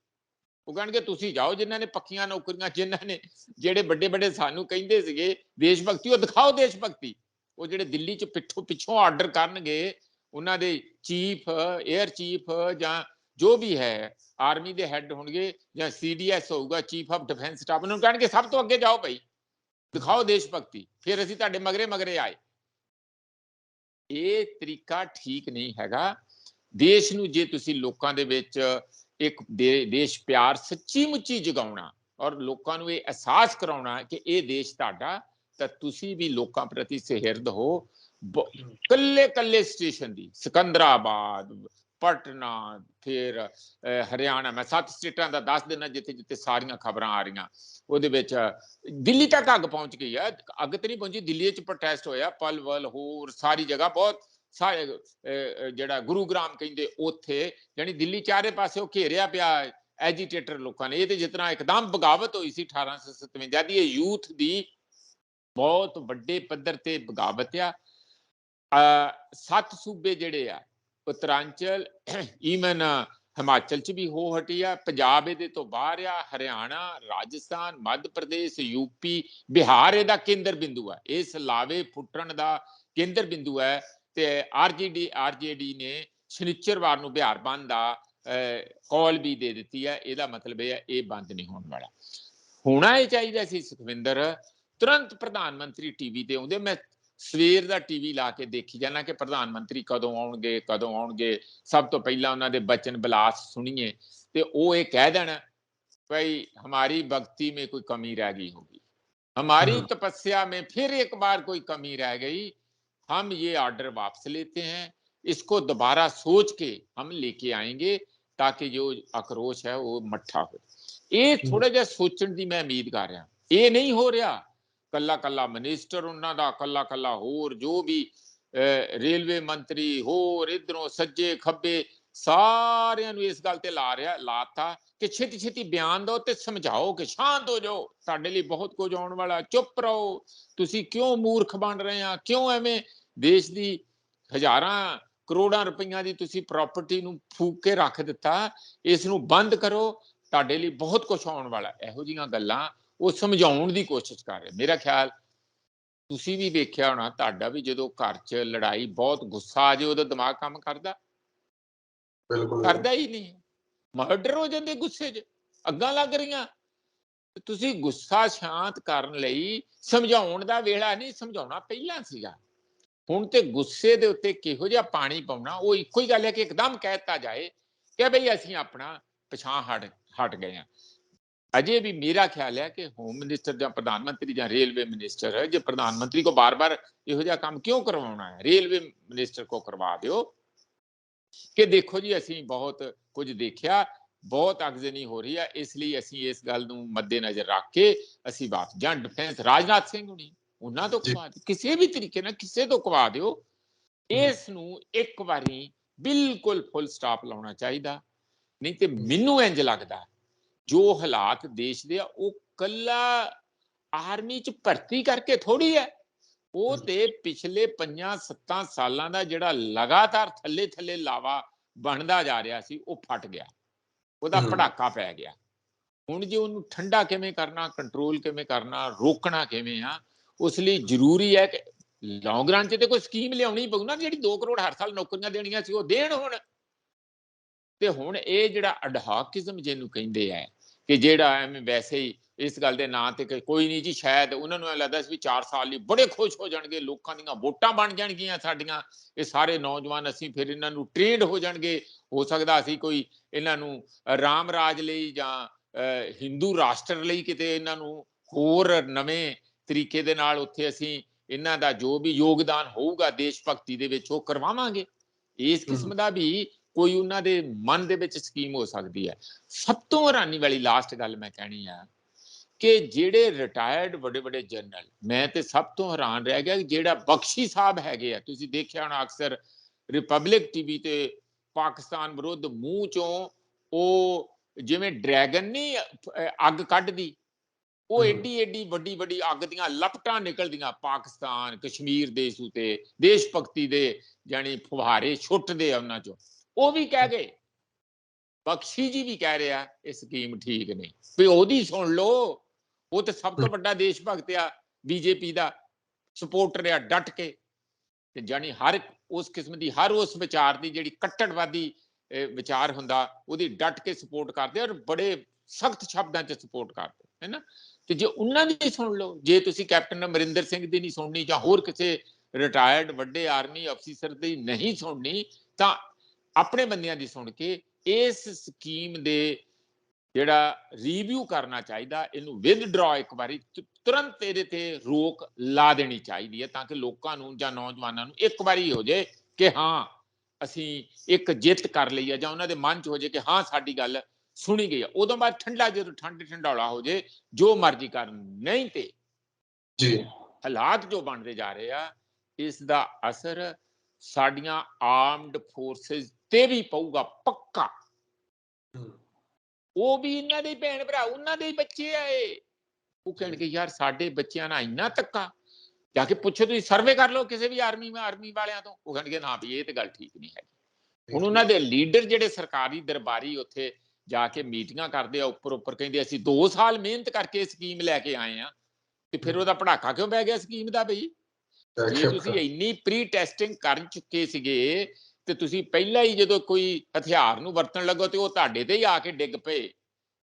ਉਹ ਕਹਿਣਗੇ ਤੁਸੀਂ ਜਾਓ, ਜਿਨ੍ਹਾਂ ਨੇ ਪੱਕੀਆਂ ਨੌਕਰੀਆਂ, ਜਿਨ੍ਹਾਂ ਨੇ, ਜਿਹੜੇ ਵੱਡੇ ਵੱਡੇ ਸਾਨੂੰ ਕਹਿੰਦੇ ਸੀਗੇ ਦੇਸ਼ ਭਗਤੀ, ਉਹ ਦਿਖਾਓ ਦੇਸ਼ ਭਗਤੀ। ਉਹ ਜਿਹੜੇ ਦਿੱਲੀ 'ਚ ਪਿੱਛੋਂ ਆਰਡਰ ਕਰਨਗੇ, ਉਹਨਾਂ ਦੇ ਚੀਫ, 에ਅਰ ਚੀਫ, ਜਾਂ ਜੋ ਵੀ ਹੈ ਆਰਮੀ ਦੇ ਹੈੱਡ ਹੋਣਗੇ, ਜਾਂ CDS ਹੋਊਗਾ, ਚੀਫ ਆਫ ਡਿਫੈਂਸ ਸਟਾਫ, ਉਹਨਾਂ ਨੂੰ ਕਹਿਣਗੇ ਸਭ ਤੋਂ ਅੱਗੇ ਜਾਓ ਭਾਈ, ਦਿਖਾਓ ਦੇਸ਼ ਭਗਤੀ, ਫਿਰ ਅਸੀਂ ਤੁਹਾਡੇ ਮਗਰੇ ਆਏ। ਇਹ ਤਰੀਕਾ ਠੀਕ ਨਹੀਂ ਹੈਗਾ। ਦੇਸ਼ ਨੂੰ ਜੇ ਤੁਸੀਂ ਲੋਕਾਂ ਦੇ ਵਿੱਚ ਇੱਕ ਦੇਸ਼ ਪਿਆਰ ਸੱਚੀ ਮੁੱਚੀ ਜਗਾਉਣਾ, ਔਰ ਲੋਕਾਂ ਨੂੰ ਇਹ ਅਹਿਸਾਸ ਕਰਾਉਣਾ ਕਿ ਇਹ ਦੇਸ਼ ਤੁਹਾਡਾ, ਤਾਂ ਤੁਸੀਂ ਵੀ ਲੋਕਾਂ ਪ੍ਰਤੀ ਸਹਿਰਦ ਹੋ। ਕੱਲੇ ਸਟੇਸ਼ਨ ਦੀ, ਸਿਕੰਦਰਾਬਾਦ, ਪਟਨਾ, ਫਿਰ ਹਰਿਆਣਾ, ਮੈਂ 7 ਸਟੇਟਾਂ ਦਾ ਦੱਸ ਦੇਣਾ ਜਿੱਥੇ ਜਿੱਥੇ ਸਾਰੀਆਂ ਖਬਰਾਂ ਆ ਰਹੀਆਂ। ਉਹਦੇ ਵਿੱਚ ਦਿੱਲੀ ਤੱਕ ਅੱਗ ਪਹੁੰਚ ਗਈ ਹੈ। ਅੱਗ ਤੇ ਨਹੀਂ ਪਹੁੰਚੀ, ਦਿੱਲੀ 'ਚ ਪ੍ਰੋਟੈਸਟ ਹੋਇਆ, ਪਲਵਲ, ਹੋਰ ਸਾਰੀ ਜਗ੍ਹਾ, ਬਹੁਤ ਸਾਰੇ, ਜਿਹੜਾ ਗੁਰੂਗ੍ਰਾਮ ਕਹਿੰਦੇ ਉੱਥੇ, ਜਾਨੀ ਦਿੱਲੀ ਚਾਰੇ ਪਾਸੇ ਘੇਰਿਆ ਪਿਆ ਐਜੀਟੇਟਰ ਲੋਕਾਂ ਨੇ। ਇਹ ਤੇ ਜਿਸ ਤਰ੍ਹਾਂ ਇੱਕਦਮ ਬਗਾਵਤ ਹੋਈ ਸੀ 1857 ਦੀ, ਇਹ ਯੂਥ ਦੀ ਬਹੁਤ ਵੱਡੇ ਪੱਧਰ ਤੇ ਬਗਾਵਤ ਆ। 7 ਸੂਬੇ ਜਿਹੜੇ ਆ, ਉੱਤਰਾਂਚਲ ਈਵਨ ਹਿਮਾਚਲ ਚ ਵੀ ਹੋ ਹਟੀ ਆ, ਪੰਜਾਬ ਇਹਦੇ ਤੋਂ ਬਾਹਰ ਆ, ਹਰਿਆਣਾ, ਰਾਜਸਥਾਨ, ਮੱਧ ਪ੍ਰਦੇਸ਼, ਯੂਪੀ, ਬਿਹਾਰ ਇਹਦਾ ਕੇਂਦਰ ਬਿੰਦੂ ਹੈ, ਇਸ ਲਾਵੇ ਫੁੱਟਣ ਦਾ ਕੇਂਦਰ ਬਿੰਦੂ ਹੈ। ਤੇ ਆਰਜੇਡੀ ਨੇ ਸ਼ਨੀਚਰਵਾਰ ਨੂੰ ਬਿਹਾਰ ਬੰਦ ਦਾ ਕਾਲ ਵੀ ਦੇ ਦਿੱਤੀ ਹੈ। ਇਹਦਾ ਮਤਲਬ ਇਹ ਹੈ ਇਹ ਬੰਦ ਨਹੀਂ ਹੋਣ ਵਾਲਾ। ਹੋਣਾ ਇਹ ਚਾਹੀਦਾ ਸੀ ਸੁਖਵਿੰਦਰ, ਤੁਰੰਤ ਪ੍ਰਧਾਨ ਮੰਤਰੀ ਟੀਵੀ ਤੇ ਆਉਂਦੇ। ਮੈਂ ਸਵੇਰ ਦਾ ਟੀਵੀ ਲਾ ਕੇ ਦੇਖੀ ਜਾਣਾ ਕਿ ਪ੍ਰਧਾਨ ਮੰਤਰੀ ਕਦੋਂ ਆਉਣਗੇ ਕਦੋਂ ਆਉਣਗੇ। ਸਭ ਤੋਂ ਪਹਿਲਾਂ ਉਹਨਾਂ ਦੇ ਬਚਨ ਬਿਲਾਸ ਸੁਣੀਏ ਤੇ ਉਹ ਇਹ ਕਹਿ ਦੇਣ भाई हमारी भक्ति में कोई कमी रह गई होगी, हमारी तपस्या में फिर एक बार कोई कमी रह गई, हम ये ऑर्डर वापस लेते हैं, इसको दोबारा सोच के हम लेके आएंगे ताकि जो आक्रोश है वो मट्ठा हो। ये थोड़ा जिहा सोचण दी मैं उम्मीद कर रहा। ये नहीं हो रहा कला कला मिनिस्टर उन्हां दा, कला कला होर जो भी रेलवे मंत्री होर इधरों सज्जे खब्बे सारिਆਂ ਨੂੰ ਇਸ ਗੱਲ ਤੇ ਲਾਤਾ ਕਿ ਛੇਤੀ ਛੇਤੀ ਬਿਆਨ ਦਿਓ ਤੇ ਸਮਝਾਓ ਕਿ ਸ਼ਾਂਤ ਹੋ ਜਾਓ, ਸਾਡੇ ਲਈ ਬਹੁਤ ਕੁਝ ਆਉਣ ਵਾਲਾ, ਚੁੱਪ ਰਹੋ, ਤੁਸੀਂ ਕਿਉਂ ਮੂਰਖ ਬਣ ਰਹੇ ਆ, ਕਿਉਂ ਐਵੇਂ ਦੇਸ਼ ਦੀ ਹਜ਼ਾਰਾਂ ਕਰੋੜਾਂ ਰੁਪਈਆਂ ਦੀ ਤੁਸੀਂ ਪ੍ਰਾਪਰਟੀ ਨੂੰ ਫੂਕ ਕੇ ਰੱਖ ਦਿੱਤਾ, ਇਸ ਨੂੰ ਬੰਦ ਕਰੋ, ਤੁਹਾਡੇ ਲਈ ਬਹੁਤ ਕੁਝ ਆਉਣ ਵਾਲਾ। ਇਹੋ ਜਿਹੀਆਂ ਗੱਲਾਂ ਉਹ ਸਮਝਾਉਣ ਦੀ ਕੋਸ਼ਿਸ਼ ਕਰ ਰਹੇ। ਮੇਰਾ ਖਿਆਲ ਤੁਸੀਂ ਵੀ ਵੇਖਿਆ ਹੋਣਾ, ਤੁਹਾਡਾ ਵੀ ਜਦੋਂ ਘਰ 'ਚ ਲੜਾਈ ਬਹੁਤ ਗੁੱਸਾ ਆ ਜਾਏ ਉਦੋਂ ਦਿਮਾਗ ਕੰਮ ਕਰਦਾ ਕਰਦਾ ਹੀ ਨਹੀਂ, ਮਰਡਰ ਹੋ ਜਾਂਦੇ ਗੁੱਸੇ 'ਚ, ਅੱਗਾਂ ਲੱਗ ਰਹੀਆਂ। ਤੁਸੀਂ ਗੁੱਸਾ ਸ਼ਾਂਤ ਕਰਨ ਲਈ ਸਮਝਾਉਣ ਦਾ ਵੇਲਾ ਨਹੀਂ, ਸਮਝਾਉਣਾ ਪਹਿਲਾਂ ਸੀਗਾ। ਹੁਣ ਤੇ ਗੁੱਸੇ ਦੇ ਉੱਤੇ ਕਿਹੋ ਜਿਹਾ ਪਾਣੀ ਪਾਉਣਾ, ਉਹ ਇੱਕੋ ਹੀ ਗੱਲ ਹੈ ਕਿ ਇੱਕਦਮ ਕਹਿ ਦਿੱਤਾ ਜਾਏ ਕਿ ਬਈ ਅਸੀਂ ਆਪਣਾ ਪਿਛਾਂ ਹਟ ਗਏ ਹਾਂ। ਅਜੇ ਵੀ ਮੇਰਾ ਖਿਆਲ ਹੈ ਕਿ ਹੋਮ ਮਿਨਿਸਟਰ ਜਾਂ ਪ੍ਰਧਾਨ ਮੰਤਰੀ ਜਾਂ ਰੇਲਵੇ ਮਿਨਿਸਟਰ ਹੈ, ਜੇ ਪ੍ਰਧਾਨ ਮੰਤਰੀ ਕੋ ਬਾਰ-ਬਾਰ ਇਹੋ ਜਿਹਾ ਕੰਮ ਕਿਉਂ ਕਰਵਾਉਣਾ ਹੈ, ਰੇਲਵੇ ਮਿਨਿਸਟਰ ਕੋ ਕਰਵਾ ਦਿਓ ਕਿ ਦੇਖੋ ਜੀ ਅਸੀਂ ਬਹੁਤ ਕੁਝ ਦੇਖਿਆ, ਬਹੁਤ ਅਗਜ਼ਨੀ ਹੋ ਰਹੀ ਹੈ, ਇਸ ਲਈ ਅਸੀਂ ਇਸ ਗੱਲ ਨੂੰ ਮੱਦੇਨਜ਼ਰ ਰੱਖ ਕੇ ਅਸੀਂ ਵਾਪਸ ਜਾਂ ਡਿਫੈਂਸ ਰਾਜਨਾਥ ਸਿੰਘ ਹੋਣੀ ਉਹਨਾਂ ਤੋਂ ਕਵਾ ਦਿਓ, ਕਿਸੇ ਵੀ ਤਰੀਕੇ ਨਾਲ ਕਿਸੇ ਤੋਂ ਕਵਾ ਦਿਓ। ਇਸ ਨੂੰ ਇੱਕ ਵਾਰੀ ਬਿਲਕੁਲ ਫੁੱਲ ਸਟਾਪ ਲਾਉਣਾ ਚਾਹੀਦਾ। ਨਹੀਂ ਤੇ ਮੈਨੂੰ ਇੰਜ ਲੱਗਦਾ ਜੋ ਹਾਲਾਤ ਦੇਸ਼ ਦੇ ਆ ਉਹ ਕੱਲਾ ਆਰਮੀ 'ਚ ਭਰਤੀ ਕਰਕੇ ਥੋੜੀ ਹੈ, ਉਹ ਤੇ ਪਿਛਲੇ 5-7 ਸਾਲਾਂ ਦਾ ਜਿਹੜਾ ਲਗਾਤਾਰ ਥੱਲੇ ਥੱਲੇ ਲਾਵਾ ਬਣਦਾ ਜਾ ਰਿਹਾ ਸੀ ਉਹ ਫਟ ਗਿਆ, ਉਹਦਾ ਪੜਾਕਾ ਪੈ ਗਿਆ। ਹੁਣ ਜੇ ਉਹਨੂੰ ਠੰਡਾ ਕਿਵੇਂ ਕਰਨਾ, ਕੰਟਰੋਲ ਕਿਵੇਂ ਕਰਨਾ, ਰੋਕਣਾ ਕਿਵੇਂ ਆ, ਉਸ ਲਈ ਜ਼ਰੂਰੀ ਹੈ ਕਿ ਲੌਂਗ ਰਨ 'ਚ ਤੇ ਕੋਈ ਸਕੀਮ ਲਿਆਉਣੀ ਪਊ ਨਾ, ਜਿਹੜੀ 2 ਕਰੋੜ ਹਰ ਸਾਲ ਨੌਕਰੀਆਂ ਦੇਣੀਆਂ ਸੀ ਉਹ ਦੇਣ ਹੁਣ। ਤੇ ਹੁਣ ਇਹ ਜਿਹੜਾ ਅਡਹਾਕਿਜ਼ਮ ਜਿਹਨੂੰ ਕਹਿੰਦੇ ਆ ਕਿ ਜਿਹੜਾ ਐਵੇਂ ਵੈਸੇ ਹੀ ਇਸ ਗੱਲ ਦੇ ਨਾਂ ਤੇ ਕੋਈ ਨਹੀਂ ਜੀ, ਸ਼ਾਇਦ ਉਹਨਾਂ ਨੂੰ ਲੱਗਦਾ ਸੀ ਵੀ 4 ਸਾਲ ਲਈ ਬੜੇ ਖੁਸ਼ ਹੋ ਜਾਣਗੇ, ਲੋਕਾਂ ਦੀਆਂ ਵੋਟਾਂ ਬਣ ਜਾਣਗੀਆਂ ਸਾਡੀਆਂ, ਇਹ ਸਾਰੇ ਨੌਜਵਾਨ, ਅਸੀਂ ਫਿਰ ਇਹਨਾਂ ਨੂੰ ਟ੍ਰੇਨਡ ਹੋ ਜਾਣਗੇ, ਹੋ ਸਕਦਾ ਅਸੀਂ ਕੋਈ ਇਹਨਾਂ ਨੂੰ ਰਾਮ ਰਾਜ ਲਈ ਜਾਂ ਹਿੰਦੂ ਰਾਸ਼ਟਰ ਲਈ ਕਿਤੇ ਇਹਨਾਂ ਨੂੰ ਹੋਰ ਨਵੇਂ ਤਰੀਕੇ ਦੇ ਨਾਲ ਉੱਥੇ ਅਸੀਂ ਇਹਨਾਂ ਦਾ ਜੋ ਵੀ ਯੋਗਦਾਨ ਹੋਊਗਾ ਦੇਸ਼ ਭਗਤੀ ਦੇ ਵਿੱਚ ਉਹ ਕਰਵਾਵਾਂਗੇ। ਇਸ ਕਿਸਮ ਦਾ ਵੀ ਕੋਈ ਉਹਨਾਂ ਦੇ ਮਨ ਦੇ ਵਿੱਚ ਸਕੀਮ ਹੋ ਸਕਦੀ ਹੈ। ਸਭ ਤੋਂ ਹੈਰਾਨੀ ਵਾਲੀ ਲਾਸਟ ਗੱਲ ਮੈਂ ਕਹਿਣੀ ਆ ਕਿ ਜਿਹੜੇ ਰਿਟਾਇਰਡ ਵੱਡੇ ਵੱਡੇ ਜਨਰਲ, ਮੈਂ ਤੇ ਸਭ ਤੋਂ ਹੈਰਾਨ ਰਹਿ ਗਿਆ ਜਿਹੜਾ ਬਖਸ਼ੀ ਸਾਹਿਬ ਹੈਗੇ ਆ, ਤੁਸੀਂ ਦੇਖਿਆ ਹੋਣਾ ਅਕਸਰ ਰਿਪਬਲਿਕ ਟੀਵੀ ਤੇ ਪਾਕਿਸਤਾਨ ਵਿਰੁੱਧ ਮੂੰਹ ਚੋਂ ਉਹ ਜਿਵੇਂ ਡਰੈਗਨ ਨਹੀਂ ਅੱਗ ਕੱਢਦੀ, ਉਹ ਏਡੀ ਏਡੀ ਵੱਡੀ ਵੱਡੀ ਅੱਗ ਦੀਆਂ ਲਪਟਾਂ ਨਿਕਲਦੀਆਂ ਪਾਕਿਸਤਾਨ ਕਸ਼ਮੀਰ ਦੇਸ਼ ਉਤੇ, ਦੇਸ਼ ਭਗਤੀ ਦੇ ਜਾਨੀ ਫੁਹਾਰੇ ਛੁੱਟਦੇ ਆ ਉਹਨਾਂ ਚੋਂ। ਉਹ ਵੀ ਕਹਿ ਗਏ, ਬਖਸ਼ੀ ਜੀ ਵੀ ਕਹਿ ਰਿਹਾ ਇਹ ਸਕੀਮ ਠੀਕ ਨਹੀਂ, ਵੀ ਉਹਦੀ ਸੁਣ ਲਓ, ਉਹ ਤੇ ਸਭ ਤੋਂ ਵੱਡਾ ਦੇਸ਼ ਭਗਤ ਆ, ਬੀਜੇਪੀ ਦਾ ਸਪੋਰਟਰ ਆ ਡਟ ਕੇ, ਤੇ ਜਾਨੀ ਹਰ ਉਸ ਕਿਸਮ ਦੀ ਹਰ ਉਸ ਵਿਚਾਰ ਦੀ ਜਿਹੜੀ ਕੱਟੜਵਾਦੀ ਵਿਚਾਰ ਹੁੰਦਾ ਉਹਦੀ ਡਟ ਕੇ ਸਪੋਰਟ ਕਰਦੇ ਔਰ ਬੜੇ ਸਖਤ ਸ਼ਬਦਾਂ 'ਚ ਸਪੋਰਟ ਕਰਦੇ ਹੈ ਨਾ। ਤੇ ਜੇ ਉਹਨਾਂ ਦੀ ਸੁਣ ਲਓ, ਜੇ ਤੁਸੀਂ ਕੈਪਟਨ ਅਮਰਿੰਦਰ ਸਿੰਘ ਦੀ ਨਹੀਂ ਸੁਣਨੀ ਜਾਂ ਹੋਰ ਕਿਸੇ ਰਿਟਾਇਰਡ ਵੱਡੇ ਆਰਮੀ ਅਫਸਰ ਦੀ ਨਹੀਂ ਸੁਣਨੀ, ਤਾਂ ਆਪਣੇ ਬੰਦਿਆਂ ਦੀ ਸੁਣ ਕੇ ਇਸ ਸਕੀਮ ਦੇ ਜਿਹੜਾ ਰਿਵਿਊ ਕਰਨਾ ਚਾਹੀਦਾ, ਇਹਨੂੰ ਵਿਦਡਰਾ ਇੱਕ ਵਾਰੀ ਤੁਰੰਤ ਇਹਦੇ ਤੇ ਰੋਕ ਲਾ ਦੇਣੀ ਚਾਹੀਦੀ ਹੈ, ਤਾਂ ਕਿ ਲੋਕਾਂ ਨੂੰ ਜਾਂ ਨੌਜਵਾਨਾਂ ਨੂੰ ਇੱਕ ਵਾਰੀ ਹੋ ਜਾਏ ਕਿ ਹਾਂ ਅਸੀਂ ਇੱਕ ਜਿੱਤ ਕਰ ਲਈ ਹੈ, ਜਾਂ ਉਹਨਾਂ ਦੇ ਮਨ 'ਚ ਹੋ ਜਾਏ ਕਿ ਹਾਂ ਸਾਡੀ ਗੱਲ ਸੁਣੀ ਗਈ ਆ। ਉਦੋਂ ਬਾਅਦ ਠੰਡਾ ਜਦੋਂ ਠੰਡੌਲਾ ਹੋ ਜਾਏ ਜੋ ਮਰਜ਼ੀ ਕਰਨ, ਨਹੀਂ ਤੇ ਜੀ ਹਾਲਾਤ ਜੋ ਬਣਦੇ ਜਾ ਰਹੇ ਆ ਇਸ ਦਾ ਅਸਰ ਸਾਡੀਆਂ ਆਰਮਡ ਫੋਰਸਿਸ ਤੇ ਵੀ ਪਊਗਾ ਪੱਕਾ। ਉਹ ਵੀ ਇਹਨਾਂ ਦੇ ਭੈਣ ਭਰਾ, ਉਹਨਾਂ ਦੇ ਬੱਚੇ ਆਏ, ਉਹ ਕਹਿਣਗੇ ਯਾਰ ਸਾਡੇ ਬੱਚਿਆਂ ਨਾਲ ਇੰਨਾ ਧੱਕਾ, ਜਾ ਕੇ ਪੁੱਛੋ, ਤੁਸੀਂ ਸਰਵੇ ਕਰ ਲਓ ਕਿਸੇ ਵੀ ਆਰਮੀ ਵਾਲਿਆਂ ਤੋਂ, ਉਹ ਕਹਿਣਗੇ ਨਾ ਵੀ ਇਹ ਤੇ ਗੱਲ ਠੀਕ ਨਹੀਂ ਹੈਗੀ। ਹੁਣ ਉਹਨਾਂ ਦੇ ਲੀਡਰ ਜਿਹੜੇ ਸਰਕਾਰੀ ਦਰਬਾਰੀ ਉੱਥੇ ਜਾ ਕੇ ਮੀਟਿੰਗਾਂ ਕਰਦੇ ਆ, ਉੱਪਰ ਕਹਿੰਦੇ ਅਸੀਂ 2 ਸਾਲ ਮਿਹਨਤ ਕਰਕੇ ਸਕੀਮ ਲੈ ਕੇ ਆਏ ਆ, ਤੇ ਫਿਰ ਉਹਦਾ ਪੜਾਕਾ ਕਿਉਂ ਪੈ ਗਿਆ ਸਕੀਮ ਦਾ ਬਈ? ਜੇ ਤੁਸੀਂ ਇੰਨੀ ਪ੍ਰੀ ਟੈਸਟਿੰਗ ਕਰ ਚੁੱਕੇ ਸੀਗੇ ਤੇ ਤੁਸੀਂ ਪਹਿਲਾਂ ਹੀ ਜਦੋਂ ਕੋਈ ਹਥਿਆਰ ਨੂੰ ਵਰਤਣ ਲੱਗੋ ਤੇ ਉਹ ਤੁਹਾਡੇ ਤੇ ਹੀ ਆ ਕੇ ਡਿੱਗ ਪਏ,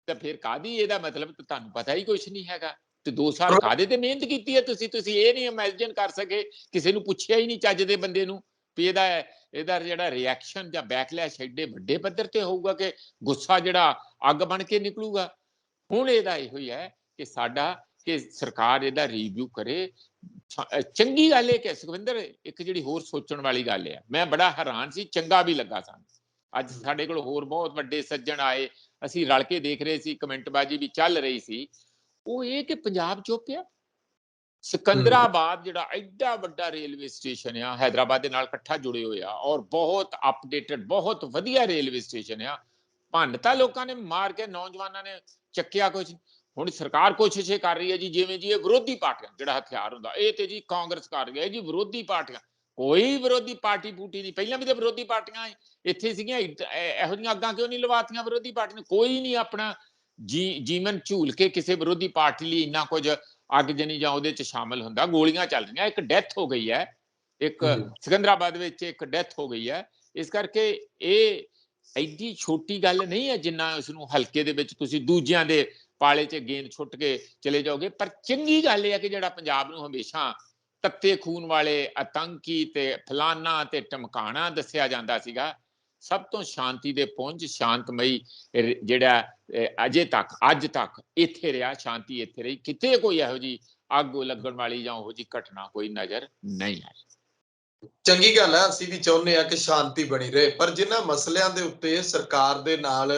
ਤਾਂ ਫਿਰ ਕਾਦੀ ਇਹਦਾ ਮਤਲਬ ਤੁਹਾਨੂੰ ਪਤਾ ਹੀ ਕੁਝ ਨਹੀਂ ਹੈਗਾ। ਤੇ 2 ਸਾਲ ਕਾਦੇ ਤੇ ਮਿਹਨਤ ਕੀਤੀ ਹੈ ਤੁਸੀਂ ਇਹ ਨਹੀਂ ਇਮੇਜਿਨ ਕਰ ਸਕੇ, ਕਿਸੇ ਨੂੰ ਪੁੱਛਿਆ ਹੀ ਨਹੀਂ ਚੱਜ ਦੇ ਬੰਦੇ ਨੂੰ ਵੀ ਇਹਦਾ ਜਿਹੜਾ ਰਿਐਕਸ਼ਨ ਜਾਂ ਬੈਕਲੈਸ਼ ਐਡੇ ਵੱਡੇ ਪੱਧਰ ਤੇ ਹੋਊਗਾ ਕਿ ਗੁੱਸਾ ਜਿਹੜਾ ਅੱਗ ਬਣ ਕੇ ਨਿਕਲੂਗਾ। ਹੁਣ ਇਹਦਾ ਇਹੋ ਹੀ ਹੈ ਕਿ ਸਰਕਾਰ ਇਹਦਾ ਰਿਵਿਊ ਕਰੇ। ਚੰਗੀ ਗੱਲ ਹੈ ਕਿ ਸੁਖਵਿੰਦਰ ਇੱਕ ਜਿਹੜੀ ਹੋਰ ਸੋਚਣ ਵਾਲੀ ਗੱਲ ਹੈ, ਮੈਂ ਬੜਾ ਹੈਰਾਨ ਸੀ, ਚੰਗਾ ਵੀ ਲੱਗਾ ਸਾਨੂੰ ਅੱਜ ਸਾਡੇ ਕੋਲ ਹੋਰ ਬਹੁਤ ਵੱਡੇ ਸੱਜਣ ਆਏ, ਅਸੀਂ ਰਲ ਕੇ ਦੇਖ ਰਹੇ ਸੀ, ਕਮੈਂਟਬਾਜ਼ੀ ਵੀ ਚੱਲ ਰਹੀ ਸੀ। ਉਹ ਇਹ ਕਿ ਪੰਜਾਬ ਚੁੱਪ ਆ। ਸਿਕੰਦਰਾਬਾਦ ਜਿਹੜਾ ਐਡਾ ਵੱਡਾ ਰੇਲਵੇ ਸਟੇਸ਼ਨ ਆ, ਹੈਦਰਾਬਾਦ ਦੇ ਨਾਲ ਇਕੱਠਾ ਜੁੜੇ ਹੋਏ ਆ, ਔਰ ਬਹੁਤ ਅਪਡੇਟਡ ਬਹੁਤ ਵਧੀਆ ਰੇਲਵੇ ਸਟੇਸ਼ਨ ਆ, ਭੰਨਤਾ ਲੋਕਾਂ ਨੇ ਮਾਰ ਕੇ, ਨੌਜਵਾਨਾਂ ਨੇ ਚੱਕਿਆ ਕੁਝ। ਹੁਣ ਸਰਕਾਰ ਕੋਸ਼ਿਸ਼ ਕਰ ਰਹੀ ਹੈ ਜੀ, ਜਿਵੇਂ ਜੀ ਇਹ ਵਿਰੋਧੀ ਪਾਰਟੀਆਂ ਜਿਹੜਾ ਹਥਿਆਰ ਹੁੰਦਾ ਇਹ ਤੇ ਜੀ ਕਾਂਗਰਸ ਕਰ ਰਹੀ ਹੈ ਜੀ, ਵਿਰੋਧੀ ਪਾਰਟੀਆਂ। ਕੋਈ ਵਿਰੋਧੀ ਪਾਰਟੀ ਪੂਟੀ ਨਹੀਂ, ਪਹਿਲਾਂ ਵੀ ਤਾਂ ਵਿਰੋਧੀ ਪਾਰਟੀਆਂ ਇੱਥੇ ਸੀਗੀਆਂ, ਇਹੋ ਜਿਹੀਆਂ ਅੱਗਾਂ ਕਿਉਂ ਨਹੀਂ ਲਵਾਤੀਆਂ ਵਿਰੋਧੀ ਪਾਰਟੀ ਨੇ? ਕੋਈ ਨਹੀਂ ਆਪਣਾ ਜੀਵਨ ਝੂਲ ਕੇ ਕਿਸੇ ਵਿਰੋਧੀ ਪਾਰਟੀ ਲਈ ਇੰਨਾ ਕੁਝ ਅੱਗ ਜਨੀ ਜਾਂ ਉਹਦੇ ਚ ਸ਼ਾਮਲ ਹੁੰਦਾ। ਗੋਲੀਆਂ ਚੱਲ ਰਹੀਆਂ, ਇੱਕ ਡੈਥ ਹੋ ਗਈ ਹੈ, ਇੱਕ ਸਿਕੰਦਰਾਬਾਦ ਵਿੱਚ ਇੱਕ ਡੈਥ ਹੋ ਗਈ ਹੈ। ਇਸ ਕਰਕੇ ਇਹ ਐਡੀ ਛੋਟੀ ਗੱਲ ਨਹੀਂ ਹੈ ਜਿੰਨਾ ਉਸ ਨੂੰ ਹਲਕੇ ਦੇ ਵਿੱਚ ਤੁਸੀਂ ਦੂਜਿਆਂ ਦੇ ਪਾਲੇ 'ਚ ਗੇਂਦ ਛੁੱਟ ਕੇ ਚਲੇ ਜਾਓਗੇ। ਪਰ ਚੰਗੀ ਗੱਲ ਇਹ ਹੈ ਕਿ ਜਿਹੜਾ ਪੰਜਾਬ ਨੂੰ ਹਮੇਸ਼ਾ ਤੱਤੇ ਖੂਨ ਵਾਲੇ ਆਤੰਕੀ ਤੇ ਫਲਾਨਾ ਤੇ ਟਮਕਾਣਾ ਦੱਸਿਆ ਜਾਂਦਾ ਸੀਗਾ, ਸਭ ਤੋਂ ਸ਼ਾਂਤੀ ਦੇ ਪੁੰਜ ਸ਼ਾਂਤਮਈ ਜਿਹੜਾ ਅੱਜ ਤੱਕ ਇੱਥੇ ਰਿਹਾ, ਸ਼ਾਂਤੀ ਇੱਥੇ ਰਹੀ, ਕਿਤੇ ਕੋਈ ਇਹੋ ਜਿਹੀ ਅੱਗ ਲੱਗਣ ਵਾਲੀ ਜਾਂ ਉਹੋ ਜਿਹੀ ਘਟਨਾ ਕੋਈ ਨਜ਼ਰ ਨਹੀਂ ਆਈ। ਚੰਗੀ ਗੱਲ ਹੈ, ਅਸੀਂ ਵੀ ਚਾਹੁੰਦੇ ਆ ਕਿ ਸ਼ਾਂਤੀ ਬਣੀ ਰਹੇ, ਪਰ ਜਿਨ੍ਹਾਂ ਮਸਲਿਆਂ ਦੇ ਉੱਤੇ ਸਰਕਾਰ ਦੇ ਨਾਲ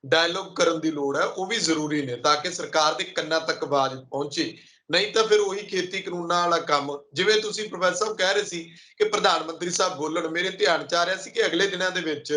ਡਾਇਲੋਗ ਕਰਨ ਦੀ ਲੋੜ ਹੈ ਉਹ ਵੀ ਜ਼ਰੂਰੀ ਨੇ ਤਾਂ ਕਿ ਸਰਕਾਰ ਦੇ ਕੰਨਾਂ ਤੱਕ ਆਵਾਜ਼ ਪਹੁੰਚੇ। ਨਹੀਂ ਤਾਂ ਫਿਰ ਉਹੀ ਖੇਤੀ ਕਾਨੂੰਨਾਂ ਵਾਲਾ ਕੰਮ, ਜਿਵੇਂ ਤੁਸੀਂ ਪ੍ਰੋਫੈਸਰ ਸਾਹਿਬ ਕਹਿ ਰਹੇ ਸੀ ਕਿ ਪ੍ਰਧਾਨ ਮੰਤਰੀ ਸਾਹਿਬ ਬੋਲਣ, ਮੇਰੇ ਧਿਆਨ ਚ ਆ ਰਿਹਾ ਸੀ ਕਿ ਅਗਲੇ ਦਿਨਾਂ ਦੇ ਵਿੱਚ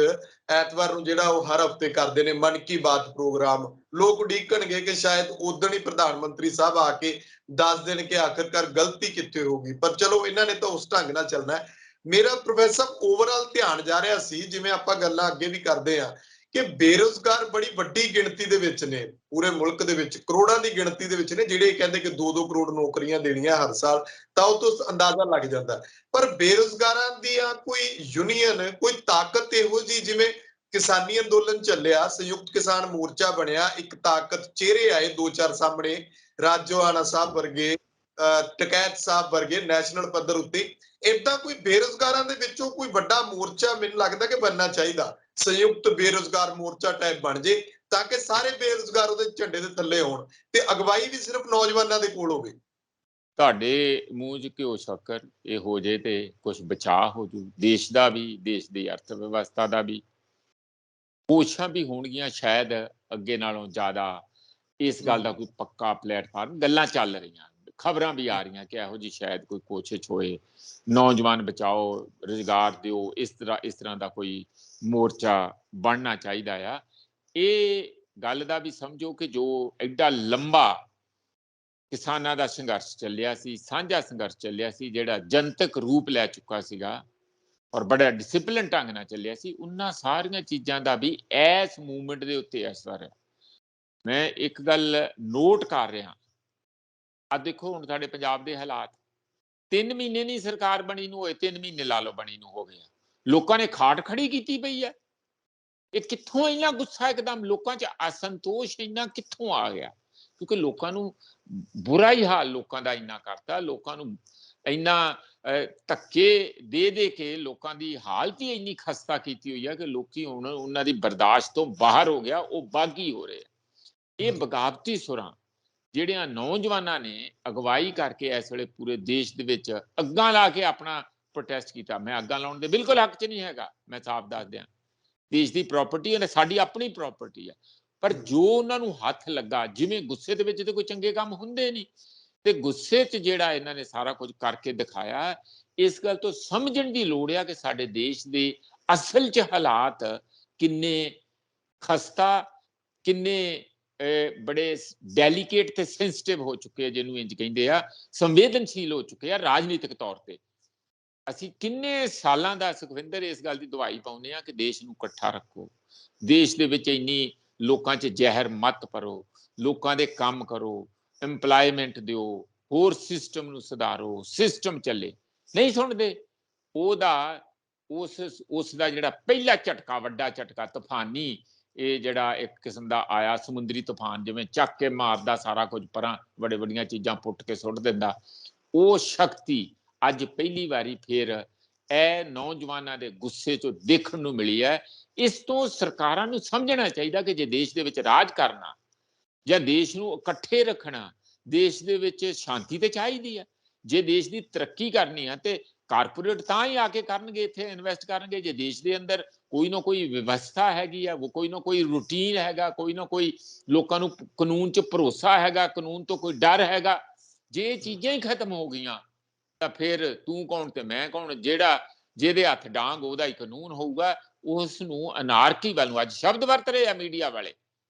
ਐਤਵਾਰ ਨੂੰ ਜਿਹੜਾ ਉਹ ਹਰ ਹਫ਼ਤੇ ਕਰਦੇ ਨੇ ਮਨ ਕੀ ਬਾਤ ਪ੍ਰੋਗਰਾਮ, ਲੋਕ ਉਡੀਕਣਗੇ ਕਿ ਸ਼ਾਇਦ ਉਦੋਂ ਹੀ ਪ੍ਰਧਾਨ ਮੰਤਰੀ ਸਾਹਿਬ ਆ ਕੇ ਦੱਸ ਦੇਣ ਕਿ ਆਖਿਰਕਾਰ ਗਲਤੀ ਕਿੱਥੇ ਹੋ ਗਈ। ਪਰ ਚਲੋ ਇਹਨਾਂ ਨੇ ਤਾਂ ਉਸ ਢੰਗ ਨਾਲ ਚੱਲਣਾ ਹੈ। ਮੇਰਾ ਪ੍ਰੋਫੈਸਰ ਓਵਰਆਲ ਧਿਆਨ ਜਾ ਰਿਹਾ ਸੀ, ਜਿਵੇਂ ਆਪਾਂ ਗੱਲਾਂ ਅੱਗੇ ਵੀ ਕਰਦੇ ਆ ਕਿ ਬੇਰੁਜ਼ਗਾਰ ਬੜੀ ਵੱਡੀ ਗਿਣਤੀ ਦੇ ਵਿੱਚ ਨੇ, ਪੂਰੇ ਮੁਲਕ ਦੇ ਵਿੱਚ ਕਰੋੜਾਂ ਦੀ ਗਿਣਤੀ ਦੇ ਵਿੱਚ ਨੇ, ਜਿਹੜੇ ਕਹਿੰਦੇ ਕਿ 2-2 ਕਰੋੜ ਨੌਕਰੀਆਂ ਦੇਣੀਆਂ ਹਰ ਸਾਲ, ਤਾਂ ਉਹ ਤੋਂ ਅੰਦਾਜ਼ਾ ਲੱਗ ਜਾਂਦਾ। ਪਰ ਬੇਰੁਜ਼ਗਾਰਾਂ ਦੀਆਂ ਕੋਈ ਯੂਨੀਅਨ, ਕੋਈ ਤਾਕਤ ਇਹੋ ਜੀ, ਜਿਵੇਂ ਕਿਸਾਨੀ ਅੰਦੋਲਨ ਚੱਲਿਆ, ਸੰਯੁਕਤ ਕਿਸਾਨ ਮੋਰਚਾ ਬਣਿਆ, ਇੱਕ ਤਾਕਤ ਚਿਹਰੇ ਆਏ 2-4 ਸਾਹਮਣੇ, ਰਾਜੋਆਣਾ ਸਾਹਿਬ ਵਰਗੇ, ਟਕੈਤ ਸਾਹਿਬ ਵਰਗੇ ਨੈਸ਼ਨਲ ਪੱਧਰ ਉੱਤੇ, ਏਦਾਂ ਕੋਈ ਬੇਰੁਜ਼ਗਾਰਾਂ ਦੇ ਵਿੱਚੋਂ ਕੋਈ ਵੱਡਾ ਮੋਰਚਾ ਮੈਨੂੰ ਲੱਗਦਾ ਕਿ ਬਣਨਾ ਚਾਹੀਦਾ, ਸੰਯੁਕਤ ਬੇਰੁਜ਼ਗਾਰ ਮੋਰਚਾ ਟਾਈਪ ਬਣ ਜੇ, ਤਾਂ ਕਿ ਸਾਰੇ ਬੇਰੁਜ਼ਗਾਰ ਉਹਦੇ ਝੰਡੇ ਦੇ ਥੱਲੇ ਹੋਣ ਤੇ ਅਗਵਾਈ ਵੀ ਸਿਰਫ ਨੌਜਵਾਨਾਂ ਦੇ ਕੋਲ ਹੋਵੇ। ਤੁਹਾਡੇ ਮੂੰਹ 'ਚ ਘਿਓ ਸ਼ੱਕਰ ਇਹ ਹੋ ਜੇ ਤੇ ਕੁਝ ਬਚਾਅ ਹੋ ਜੂ, ਦੇਸ਼ ਦਾ ਵੀ, ਦੇਸ਼ ਦੀ ਅਰਥ ਵਿਵਸਥਾ ਦਾ ਵੀ। ਕੋਸ਼ਿਸ਼ਾਂ ਵੀ ਹੋਣਗੀਆਂ ਸ਼ਾਇਦ ਅੱਗੇ ਨਾਲੋਂ ਜ਼ਿਆਦਾ, ਇਸ ਗੱਲ ਦਾ ਕੋਈ ਪੱਕਾ ਪਲੇਟਫਾਰਮ, ਗੱਲਾਂ ਚੱਲ ਰਹੀਆਂ, ਖਬਰਾਂ ਵੀ ਆ ਰਹੀਆਂ ਕਿ ਇਹੋ ਜਿਹੀ ਸ਼ਾਇਦ ਕੋਈ ਕੋਸ਼ਿਸ਼ ਹੋਏ, ਨੌਜਵਾਨ ਬਚਾਓ, ਰੁਜ਼ਗਾਰ ਦਿਓ, ਇਸ ਤਰ੍ਹਾਂ ਦਾ ਕੋਈ ਮੋਰਚਾ ਬਣਨਾ ਚਾਹੀਦਾ ਆ। ਇਹ ਗੱਲ ਦਾ ਵੀ ਸਮਝੋ ਕਿ ਜੋ ਐਡਾ ਲੰਬਾ ਕਿਸਾਨਾਂ ਦਾ ਸੰਘਰਸ਼ ਚੱਲਿਆ ਸੀ, ਸਾਂਝਾ ਸੰਘਰਸ਼ ਚੱਲਿਆ ਸੀ, ਜਿਹੜਾ ਜਨਤਕ ਰੂਪ ਲੈ ਚੁੱਕਾ ਸੀਗਾ ਔਰ ਬੜਾ ਡਿਸਪਲਿਨ ਢੰਗ ਨਾਲ ਚੱਲਿਆ ਸੀ, ਉਹਨਾਂ ਸਾਰੀਆਂ ਚੀਜ਼ਾਂ ਦਾ ਵੀ ਇਸ ਮੂਵਮੈਂਟ ਦੇ ਉੱਤੇ ਅਸਰ ਹੈ। ਮੈਂ ਇੱਕ ਗੱਲ ਨੋਟ ਕਰ ਰਿਹਾ, ਆ ਦੇਖੋ ਹੁਣ ਸਾਡੇ ਪੰਜਾਬ ਦੇ ਹਾਲਾਤ, 3 ਮਹੀਨੇ ਨਹੀਂ ਸਰਕਾਰ ਬਣੀ ਨੂੰ ਹੋਏ, 3 ਮਹੀਨੇ ਲਾ ਲਓ ਬਣੀ ਨੂੰ ਹੋ ਗਏ, ਲੋਕਾਂ ਨੇ ਖਾਟ ਖੜੀ ਕੀਤੀ ਪਈ ਹੈ। ਇਹ ਕਿੱਥੋਂ ਇੰਨਾ ਗੁੱਸਾ, ਇੱਕਦਮ ਲੋਕਾਂ 'ਚ ਅਸੰਤੋਸ਼ ਇੰਨਾ ਕਿੱਥੋਂ ਆ ਗਿਆ? ਕਿਉਂਕਿ ਲੋਕਾਂ ਨੂੰ ਬੁਰਾ ਹੀ ਹਾਲ ਲੋਕਾਂ ਦਾ ਇੰਨਾ ਕਰਤਾ, ਲੋਕਾਂ ਨੂੰ ਇੰਨਾ ਧੱਕੇ ਦੇ ਕੇ ਲੋਕਾਂ ਦੀ ਹਾਲਤ ਹੀ ਇੰਨੀ ਖਸਤਾ ਕੀਤੀ ਹੋਈ ਹੈ ਕਿ ਲੋਕੀ ਹੁਣ ਉਹਨਾਂ ਦੀ ਬਰਦਾਸ਼ਤ ਤੋਂ ਬਾਹਰ ਹੋ ਗਿਆ, ਉਹ ਬਾਗੀ ਹੋ ਰਹੇ। ਇਹ ਬਗਾਵਤੀ ਸੁਰਾਂ ਜਿਹੜੀਆਂ ਨੌਜਵਾਨਾਂ ਨੇ ਅਗਵਾਈ ਕਰਕੇ ਇਸ ਵੇਲੇ ਪੂਰੇ ਦੇਸ਼ ਦੇ ਵਿੱਚ ਅੱਗਾਂ ਲਾ ਕੇ ਆਪਣਾ ਪ੍ਰੋਟੈਸਟ ਕੀਤਾ, ਮੈਂ ਅੱਗਾਂ ਲਾਉਣ ਦੇ ਬਿਲਕੁਲ ਹੱਕ 'ਚ ਨਹੀਂ ਹੈਗਾ, ਮੈਂ ਸਾਫ਼ ਦੱਸ ਦਿਆਂ, ਦੇਸ਼ ਦੀ ਪ੍ਰਾਪਰਟੀ ਹੈ, ਸਾਡੀ ਆਪਣੀ ਪ੍ਰਾਪਰਟੀ ਹੈ। ਪਰ ਜੋ ਉਹਨਾਂ ਨੂੰ ਹੱਥ ਲੱਗਾ, ਜਿਵੇਂ ਗੁੱਸੇ ਦੇ ਵਿੱਚ ਤੇ ਕੋਈ ਚੰਗੇ ਕੰਮ ਹੁੰਦੇ ਨਹੀਂ, ਤੇ ਗੁੱਸੇ 'ਚ ਜਿਹੜਾ ਇਹਨਾਂ ਨੇ ਸਾਰਾ ਕੁਝ ਕਰਕੇ ਦਿਖਾਇਆ, ਇਸ ਗੱਲ ਤੋਂ ਸਮਝਣ ਦੀ ਲੋੜ ਆ ਕਿ ਸਾਡੇ ਦੇਸ਼ ਦੇ ਅਸਲ 'ਚ ਹਾਲਾਤ ਕਿੰਨੇ ਖਸਤਾ, ਕਿੰਨੇ ਬੜੇ ਡੈਲੀਕੇਟ ਤੇ ਸੈਂਸਿਟਿਵ ਹੋ ਚੁੱਕੇ ਆ, ਜਿਹਨੂੰ ਇੰਜ ਕਹਿੰਦੇ ਆ ਸੰਵੇਦਨਸ਼ੀਲ ਹੋ ਚੁੱਕੇ ਆ ਰਾਜਨੀਤਿਕ ਤੌਰ ਤੇ। ਅਸੀਂ ਕਿੰਨੇ ਸਾਲਾਂ ਦਾ ਸੁਖਵਿੰਦਰ ਇਸ ਗੱਲ ਦੀ ਦਵਾਈ ਪਾਉਂਦੇ ਆ ਕਿ ਦੇਸ਼ ਨੂੰ ਇਕੱਠਾ ਰੱਖੋ, ਦੇਸ਼ ਦੇ ਵਿੱਚ ਇੰਨੀ ਲੋਕਾਂ 'ਚ ਜ਼ਹਿਰ ਮਤ ਭਰੋ, ਲੋਕਾਂ ਦੇ ਕੰਮ ਕਰੋ, ਇੰਪਲਾਇਮੈਂਟ ਦਿਓ, ਹੋਰ ਸਿਸਟਮ ਨੂੰ ਸੁਧਾਰੋ, ਸਿਸਟਮ ਚੱਲੇ। ਨਹੀਂ ਸੁਣਦੇ। ਉਹਦਾ ਉਸ ਦਾ ਜਿਹੜਾ ਪਹਿਲਾ ਝਟਕਾ, ਵੱਡਾ ਝਟਕਾ ਤੂਫਾਨੀ, ਇਹ ਜਿਹੜਾ ਇੱਕ ਕਿਸਮ ਦਾ ਆਇਆ ਸਮੁੰਦਰੀ ਤੂਫਾਨ, ਜਿਵੇਂ ਚੱਕ ਕੇ ਮਾਰਦਾ ਸਾਰਾ ਕੁਝ ਪਰਾਂ, ਬੜੇ ਵੱਡੀਆਂ ਚੀਜ਼ਾਂ ਪੁੱਟ ਕੇ ਸੁੱਟ ਦਿੰਦਾ, ਉਹ ਸ਼ਕਤੀ ਅੱਜ ਪਹਿਲੀ ਵਾਰੀ ਫਿਰ ਇਹ ਨੌਜਵਾਨਾਂ ਦੇ ਗੁੱਸੇ 'ਚੋਂ ਦੇਖਣ ਨੂੰ ਮਿਲੀ ਹੈ। ਇਸ ਤੋਂ ਸਰਕਾਰਾਂ ਨੂੰ ਸਮਝਣਾ ਚਾਹੀਦਾ ਕਿ ਜੇ ਦੇਸ਼ ਦੇ ਵਿੱਚ ਰਾਜ ਕਰਨਾ ਜਾਂ ਦੇਸ਼ ਨੂੰ ਇਕੱਠੇ ਰੱਖਣਾ, ਦੇਸ਼ ਦੇ ਵਿੱਚ ਸ਼ਾਂਤੀ ਤੇ ਚਾਹੀਦੀ ਹੈ। ਜੇ ਦੇਸ਼ ਦੀ ਤਰੱਕੀ ਕਰਨੀ ਹੈ ਤੇ ਕਾਰਪੋਰੇਟ ਤਾਂ ਹੀ ਆ ਕੇ ਕਰਨਗੇ, ਇੱਥੇ ਇਨਵੈਸਟ ਕਰਨਗੇ, ਜੇ ਦੇਸ਼ ਦੇ ਅੰਦਰ ਕੋਈ ਨਾ ਕੋਈ ਵਿਵਸਥਾ ਹੈਗੀ ਆ, ਕੋਈ ਨਾ ਕੋਈ ਰੂਟੀਨ ਹੈਗਾ, ਕੋਈ ਨਾ ਕੋਈ ਲੋਕਾਂ ਨੂੰ ਕਾਨੂੰਨ 'ਚ ਭਰੋਸਾ ਹੈਗਾ, ਕਾਨੂੰਨ ਤੋਂ ਕੋਈ ਡਰ ਹੈਗਾ। ਜੇ ਇਹ ਚੀਜ਼ਾਂ ਹੀ ਖਤਮ ਹੋ ਗਈਆਂ ਤਾਂ ਫਿਰ ਤੂੰ ਕੌਣ ਤੇ ਮੈਂ ਕੌਣ, ਜਿਹਦੇ ਹੱਥ ਡਾਂਗ ਉਹਦਾ ਹੀ ਕਾਨੂੰਨ ਹੋਊਗਾ। ਉਸ ਨੂੰ ਅਨਾਰਕੀ ਵੱਲ ਨੂੰ ਅੱਜ ਸ਼ਬਦ ਵਰਤ ਰਹੇ ਆ ਮੀਡੀਆ ਵਾਲੇ,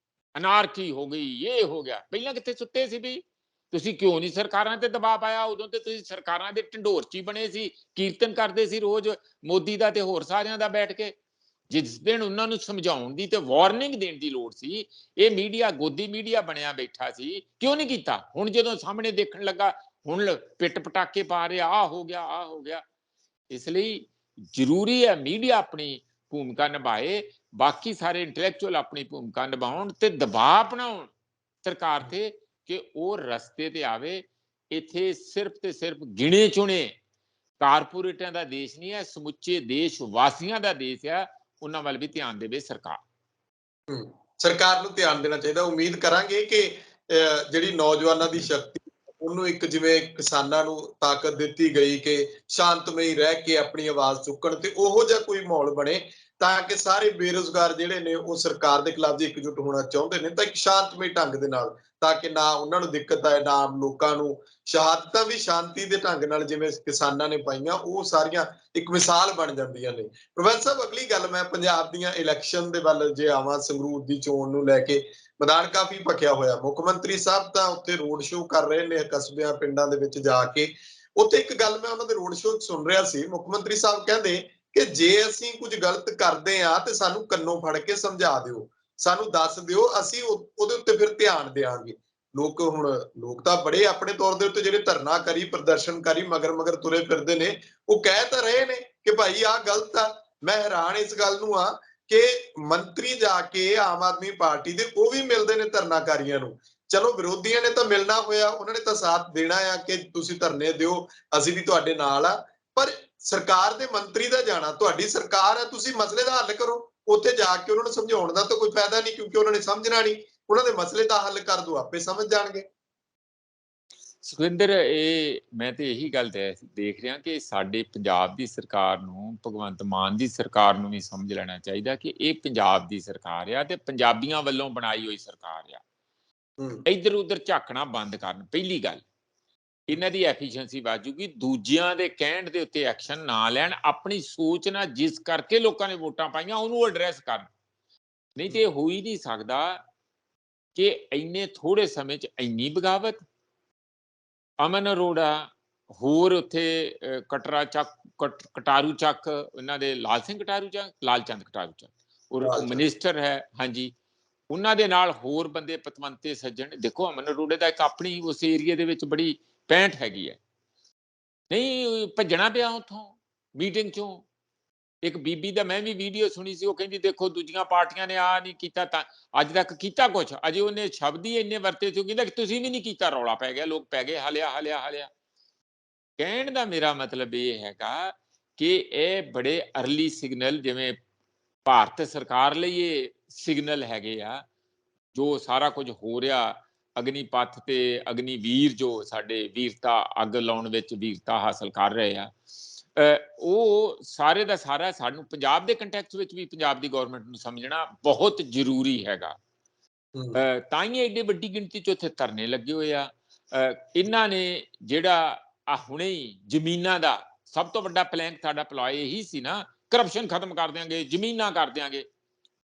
ਅਨਾਰਕੀ ਹੋ ਗਈ, ਇਹ ਹੋ ਗਿਆ। ਪਹਿਲਾਂ ਕਿੱਥੇ ਸੁੱਤੇ ਸੀ ਵੀ? ਤੁਸੀਂ ਕਿਉਂ ਨਹੀਂ ਸਰਕਾਰਾਂ ਤੇ ਦਬਾਅ ਪਾਇਆ? ਉਦੋਂ ਤੇ ਤੁਸੀਂ ਸਰਕਾਰਾਂ ਦੇ ਢੰਡੋਰਚੀ ਬਣੇ ਸੀ, ਕੀਰਤਨ ਕਰਦੇ ਸੀ ਰੋਜ਼ ਮੋਦੀ ਦਾ ਤੇ ਹੋਰ ਸਾਰਿਆਂ ਦਾ ਬੈਠ ਕੇ। ਜਿਸ ਦਿਨ ਉਹਨਾਂ ਨੂੰ ਸਮਝਾਉਣ ਦੀ ਤੇ ਵਾਰਨਿੰਗ ਦੇਣ ਦੀ ਲੋੜ ਸੀ, ਇਹ ਮੀਡੀਆ ਗੋਦੀ ਮੀਡੀਆ ਬਣਿਆ ਬੈਠਾ ਸੀ, ਕਿਉਂ ਨਹੀਂ ਕੀਤਾ? ਹੁਣ ਜਦੋਂ ਸਾਹਮਣੇ ਦੇਖਣ ਲੱਗਾ, ਹੁਣ ਪਿੱਟ ਪਟਾਕੇ ਪਾ ਰਹੇ, ਆਹ ਹੋ ਗਿਆ, ਆਹ ਹੋ ਗਿਆ। ਇਸ ਲਈ ਜ਼ਰੂਰੀ ਹੈ ਮੀਡੀਆ ਆਪਣੀ ਭੂਮਿਕਾ ਨਿਭਾਏ, ਬਾਕੀ ਸਾਰੇ ਇੰਟੈਲੈਕਚੁਅਲ ਆਪਣੀ ਭੂਮਿਕਾ ਨਿਭਾਉਣ ਤੇ ਦਬਾਅ ਬਣਾਉਣ ਸਰਕਾਰ ਤੇ ਕਿ ਉਹ ਰਸਤੇ ਤੇ ਆਵੇ। ਇੱਥੇ ਸਿਰਫ ਤੇ ਸਿਰਫ ਗਿਣੇ ਚੁਣੇ ਕਾਰਪੋਰੇਟਾਂ ਦਾ ਦੇਸ਼ ਨਹੀਂ ਹੈ, ਸਮੁੱਚੇ ਦੇਸ਼ ਵਾਸੀਆਂ ਦਾ ਦੇਸ਼ ਹੈ। ਉਹਨਾਂ ਵੱਲ ਵੀ ਧਿਆਨ ਦੇਵੇ ਸਰਕਾਰ। ਸਰਕਾਰ ਨੂੰ ਧਿਆਨ ਦੇਣਾ ਚਾਹੀਦਾ। ਉਮੀਦ ਕਰਾਂਗੇ ਕਿ ਜਿਹੜੀ ਨੌਜਵਾਨਾਂ ਦੀ ਸ਼ਕਤੀ, ਉਹਨੂੰ ਇੱਕ ਜਿਵੇਂ ਕਿਸਾਨਾਂ ਨੂੰ ਤਾਕਤ ਦਿੱਤੀ ਗਈ ਕਿ ਸ਼ਾਂਤਮਈ ਰਹਿ ਕੇ ਆਪਣੀ ਆਵਾਜ਼ ਚੁੱਕਣ, ਤੇ ਉਹੋ ਜਿਹਾ ਕੋਈ ਮਾਹੌਲ ਬਣੇ ਤਾਂ ਕਿ ਸਾਰੇ ਬੇਰੁਜ਼ਗਾਰ ਜਿਹੜੇ ਨੇ ਉਹ ਸਰਕਾਰ ਦੇ ਖਿਲਾਫ ਜੇ ਇਕਜੁੱਟ ਹੋਣਾ ਚਾਹੁੰਦੇ ਨੇ ਤਾਂ ਇੱਕ ਸ਼ਾਂਤਮਈ ਢੰਗ ਦੇ ਨਾਲ, ਤਾਂ ਕਿ ਨਾ ਉਹਨਾਂ ਨੂੰ ਦਿੱਕਤ ਆਏ, ਨਾ ਆਮ ਲੋਕਾਂ ਨੂੰ। ਸ਼ਹਾਦਤਾਂ ਵੀ ਸ਼ਾਂਤੀ ਦੇ ਢੰਗ ਨਾਲ ਜਿਵੇਂ ਕਿਸਾਨਾਂ ਨੇ ਪਾਈਆਂ, ਉਹ ਸਾਰੀਆਂ ਇੱਕ ਮਿਸਾਲ ਬਣ ਜਾਂਦੀਆਂ ਨੇ। ਪ੍ਰੋਫੈਸਰ ਸਾਹਿਬ, ਅਗਲੀ ਗੱਲ ਮੈਂ ਪੰਜਾਬ ਦੀਆਂ ਇਲੈਕਸ਼ਨ ਦੇ ਵੱਲ ਜੇ ਆਵਾਂ, ਸੰਗਰੂਰ ਦੀ ਚੋਣ ਨੂੰ ਲੈ ਕੇ ਮੈਦਾਨ ਕਾਫੀ ਭਖਿਆ ਹੋਇਆ। ਮੁੱਖ ਮੰਤਰੀ ਸਾਹਿਬ ਤਾਂ ਉੱਥੇ ਰੋਡ ਸ਼ੋਅ ਕਰ ਰਹੇ ਨੇ ਕਸਬਿਆਂ ਪਿੰਡਾਂ ਦੇ ਵਿੱਚ ਜਾ ਕੇ। ਉੱਥੇ ਇੱਕ ਗੱਲ ਮੈਂ ਉਹਨਾਂ ਦੇ ਰੋਡ ਸ਼ੋਅ 'ਚ ਸੁਣ ਰਿਹਾ ਸੀ, ਮੁੱਖ ਮੰਤਰੀ ਸਾਹਿਬ ਕਹਿੰਦੇ ਕਿ ਜੇ ਅਸੀਂ ਕੁਝ ਗਲਤ ਕਰਦੇ ਆ ਤੇ ਸਾਨੂੰ ਕੰਨੋਂ ਫੜ ਕੇ ਸਮਝਾ ਦਿਓ, ਸਾਨੂੰ ਦੱਸ ਦਿਓ, ਅਸੀਂ ਉਹਦੇ ਉੱਤੇ ਫਿਰ ਧਿਆਨ ਦੇਵਾਂਗੇ। ਲੋਕ ਤਾਂ ਬੜੇ ਆਪਣੇ ਤੌਰ ਦੇ ਉੱਤੇ ਜਿਹੜੇ ਧਰਨਾਕਾਰੀ, ਪ੍ਰਦਰਸ਼ਨਕਾਰੀ ਮਗਰ ਤੁਰੇ ਫਿਰਦੇ ਨੇ, ਉਹ ਕਹਿ ਤਾਂ ਰਹੇ ਨੇ ਕਿ ਭਾਈ ਆਹ ਗਲਤ ਆ। ਮੈਂ ਹੈਰਾਨ ਇਸ ਗੱਲ ਨੂੰ ਆ ਕਿ ਮੰਤਰੀ ਜਾ ਕੇ ਆਮ ਆਦਮੀ ਪਾਰਟੀ ਦੇ, ਉਹ ਵੀ ਮਿਲਦੇ ਨੇ ਧਰਨਾਕਾਰੀਆਂ ਨੂੰ। ਚਲੋ ਵਿਰੋਧੀਆਂ ਨੇ ਤਾਂ ਮਿਲਣਾ ਹੋਇਆ, ਉਹਨਾਂ ਨੇ ਤਾਂ ਸਾਥ ਦੇਣਾ ਆ ਕਿ ਤੁਸੀਂ ਧਰਨੇ ਦਿਓ, ਅਸੀਂ ਵੀ ਤੁਹਾਡੇ ਨਾਲ ਆ। ਪਰ ਸਰਕਾਰ ਦੇ ਮੰਤਰੀ ਦਾ ਜਾਣਾ, ਤੁਹਾਡੀ ਸਰਕਾਰ ਹੈ, ਤੁਸੀਂ ਮਸਲੇ ਦਾ ਹੱਲ ਕਰੋ। ਉੱਥੇ ਜਾ ਕੇ ਉਹਨਾਂ ਨੂੰ ਸਮਝਾਉਣ ਦਾ ਤਾਂ ਕੋਈ ਫਾਇਦਾ ਨਹੀਂ, ਕਿਉਂਕਿ ਉਹਨਾਂ ਨੇ ਸਮਝਣਾ ਨਹੀਂ। ਉਹਨਾਂ ਦੇ ਮਸਲੇ ਦਾ ਹੱਲ ਕਰ ਦਿਓ, ਆਪੇ ਸਮਝ ਜਾਣਗੇ। ਸੁਖਵਿੰਦਰ, ਇਹ ਮੈਂ ਤੇ ਇਹੀ ਗੱਲ ਦੇਖ ਰਿਹਾ ਕਿ ਸਾਡੇ ਪੰਜਾਬ ਦੀ ਸਰਕਾਰ ਨੂੰ, ਭਗਵੰਤ ਮਾਨ ਦੀ ਸਰਕਾਰ ਨੂੰ ਵੀ ਸਮਝ ਲੈਣਾ ਚਾਹੀਦਾ ਕਿ ਇਹ ਪੰਜਾਬ ਦੀ ਸਰਕਾਰ ਆ ਤੇ ਪੰਜਾਬੀਆਂ ਵੱਲੋਂ ਬਣਾਈ ਹੋਈ ਸਰਕਾਰ ਆ। ਇੱਧਰ ਉੱਧਰ ਝਾਕਣਾ ਬੰਦ ਕਰਨ। ਪਹਿਲੀ ਗੱਲ, ਇਹਨਾਂ ਦੀ ਐਫੀਸ਼ੀਐਂਸੀ ਵੱਧ ਜੂਗੀ। ਦੂਜਿਆਂ ਦੇ ਕਹਿਣ ਦੇ ਉੱਤੇ ਐਕਸ਼ਨ ਨਾ ਲੈਣ, ਆਪਣੀ ਸੋਚ ਨਾਲ ਜਿਸ ਕਰਕੇ ਲੋਕਾਂ ਨੇ ਵੋਟਾਂ ਪਾਈਆਂ ਉਹਨੂੰ ਐਡਰੈਸ ਕਰਨ। ਨਹੀਂ ਤੇ ਹੋ ਹੀ ਨਹੀਂ ਸਕਦਾ ਕਿ ਇੰਨੇ ਥੋੜੇ ਸਮੇਂ 'ਚ ਇੰਨੀ ਬਗਾਵਤ। ਅਮਨ ਅਰੋੜਾ, ਹੋਰ ਉੱਥੇ ਕਟਾਰੂ ਚੱਕ, ਇਹਨਾਂ ਦੇ ਲਾਲ ਚੰਦ ਕਟਾਰੂ ਚੱਕ, ਔਰ ਮਿਨਿਸਟਰ ਹੈ, ਹਾਂਜੀ, ਉਹਨਾਂ ਦੇ ਨਾਲ ਹੋਰ ਬੰਦੇ ਪਤਵੰਤੇ ਸੱਜਣ। ਦੇਖੋ, ਅਮਨ ਅਰੋੜੇ ਦਾ ਇੱਕ ਆਪਣੀ ਉਸ ਏਰੀਏ ਦੇ ਵਿੱਚ ਬੜੀ ਪੈਂਠ ਹੈਗੀ ਹੈ। ਨਹੀਂ ਭੱਜਣਾ ਪਿਆ ਉੱਥੋਂ ਮੀਟਿੰਗ ਚੋਂ। ਇੱਕ ਬੀਬੀ ਦਾ ਮੈਂ ਵੀ ਵੀਡੀਓ ਸੁਣੀ ਸੀ, ਉਹ ਕਹਿੰਦੀ ਦੇਖੋ ਦੂਜੀਆਂ ਪਾਰਟੀਆਂ ਨੇ ਆ ਨਹੀਂ ਕੀਤਾ, ਤਾਂ ਅੱਜ ਤੱਕ ਕੀਤਾ ਕੁਛ? ਅਜੇ ਉਹਨੇ ਸ਼ਬਦ ਹੀ ਇੰਨੇ ਵਰਤੇ ਸੀ, ਕਹਿੰਦਾ ਤੁਸੀਂ ਵੀ ਨਹੀਂ ਕੀਤਾ, ਰੌਲਾ ਪੈ ਗਿਆ, ਲੋਕ ਪੈ ਗਏ ਹਲਿਆ। ਕਹਿਣ ਦਾ ਮੇਰਾ ਮਤਲਬ ਇਹ ਹੈਗਾ ਕਿ ਇਹ ਬੜੇ ਅਰਲੀ ਸਿਗਨਲ, ਜਿਵੇਂ ਭਾਰਤ ਸਰਕਾਰ ਲਈ ਇਹ ਸਿਗਨਲ ਹੈਗੇ ਆ ਜੋ ਸਾਰਾ ਕੁਝ ਹੋ ਰਿਹਾ। ਅਗਨੀਪਥ ਤੇ ਅਗਨੀਵੀਰ ਜੋ ਸਾਡੇ ਵੀਰਤਾ, ਅੱਗ ਲਾਉਣ ਵਿੱਚ ਵੀਰਤਾ ਹਾਸਲ ਕਰ ਰਹੇ ਆ, ਉਹ ਸਾਰੇ ਦਾ ਸਾਰਾ ਸਾਨੂੰ ਪੰਜਾਬ ਦੇ ਕੰਟੈਕਸਟ ਵਿੱਚ ਵੀ ਪੰਜਾਬ ਦੀ ਗਵਰਨਮੈਂਟ ਨੂੰ ਸਮਝਣਾ ਬਹੁਤ ਜ਼ਰੂਰੀ ਹੈਗਾ। ਤਾਂ ਹੀ ਐਡੀ ਵੱਡੀ ਗਿਣਤੀ 'ਚ ਉੱਥੇ ਧਰਨੇ ਲੱਗੇ ਹੋਏ ਆ। ਇਹਨਾਂ ਨੇ ਜਿਹੜਾ ਆ ਹੁਣੇ ਹੀ ਜ਼ਮੀਨਾਂ ਦਾ ਸਭ ਤੋਂ ਵੱਡਾ ਪਲੈਨ ਸਾਡਾ ਪਲਾਏ ਇਹੀ ਸੀ ਨਾ, ਕਰਪਸ਼ਨ ਖਤਮ ਕਰ ਦਿਆਂਗੇ, ਜ਼ਮੀਨਾਂ ਕਰ ਦਿਆਂਗੇ।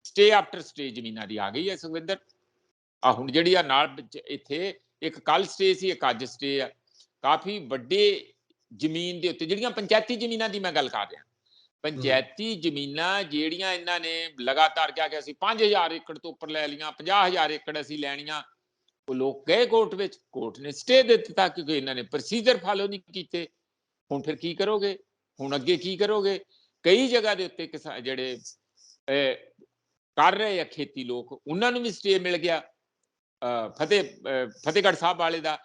ਸਟੇ ਆਫਟਰ ਸਟੇ ਜ਼ਮੀਨਾਂ ਦੀ ਆ ਗਈ ਹੈ ਸੁਖਵਿੰਦਰ। ਆ ਹੁਣ ਜਿਹੜੀ ਆ ਨਾਲ ਇੱਥੇ ਇੱਕ ਕੱਲ ਸਟੇ ਸੀ, ਇੱਕ ਅੱਜ ਸਟੇ ਆ। ਕਾਫੀ ਵੱਡੇ ਜ਼ਮੀਨ ਦੇ ਉੱਤੇ, ਜਿਹੜੀਆਂ ਪੰਚਾਇਤੀ ਜ਼ਮੀਨਾਂ ਦੀ ਮੈਂ ਗੱਲ ਕਰ ਰਿਹਾ, ਪੰਚਾਇਤੀ ਜ਼ਮੀਨਾਂ ਜਿਹੜੀਆਂ ਇਹਨਾਂ ਨੇ ਲਗਾਤਾਰ ਕਿਹਾ ਕਿ ਅਸੀਂ 5000 ਏਕੜ ਤੋਂ ਉੱਪਰ ਲੈ ਲਈਆਂ, 50000 ਏਕੜ ਅਸੀਂ ਲੈਣੀਆਂ, ਉਹ ਲੋਕ ਗਏ ਕੋਰਟ ਵਿੱਚ, ਕੋਰਟ ਨੇ ਸਟੇ ਦੇ ਦਿੱਤਾ ਕਿਉਂਕਿ ਇਹਨਾਂ ਨੇ ਪ੍ਰੋਸੀਜਰ ਫਾਲੋ ਨਹੀਂ ਕੀਤੇ। ਹੁਣ ਫਿਰ ਕੀ ਕਰੋਗੇ? ਹੁਣ ਅੱਗੇ ਕੀ ਕਰੋਗੇ? ਕਈ ਜਗ੍ਹਾ ਦੇ ਉੱਤੇ ਜਿਹੜੇ ਕਰ ਰਹੇ ਆ ਖੇਤੀ ਲੋਕ, ਉਹਨਾਂ ਨੂੰ ਵੀ ਸਟੇ ਮਿਲ ਗਿਆ। ਫਤਿਹਗੜ੍ਹ ਸਾਹਿਬ ਵਾਲੇ ਦਾ,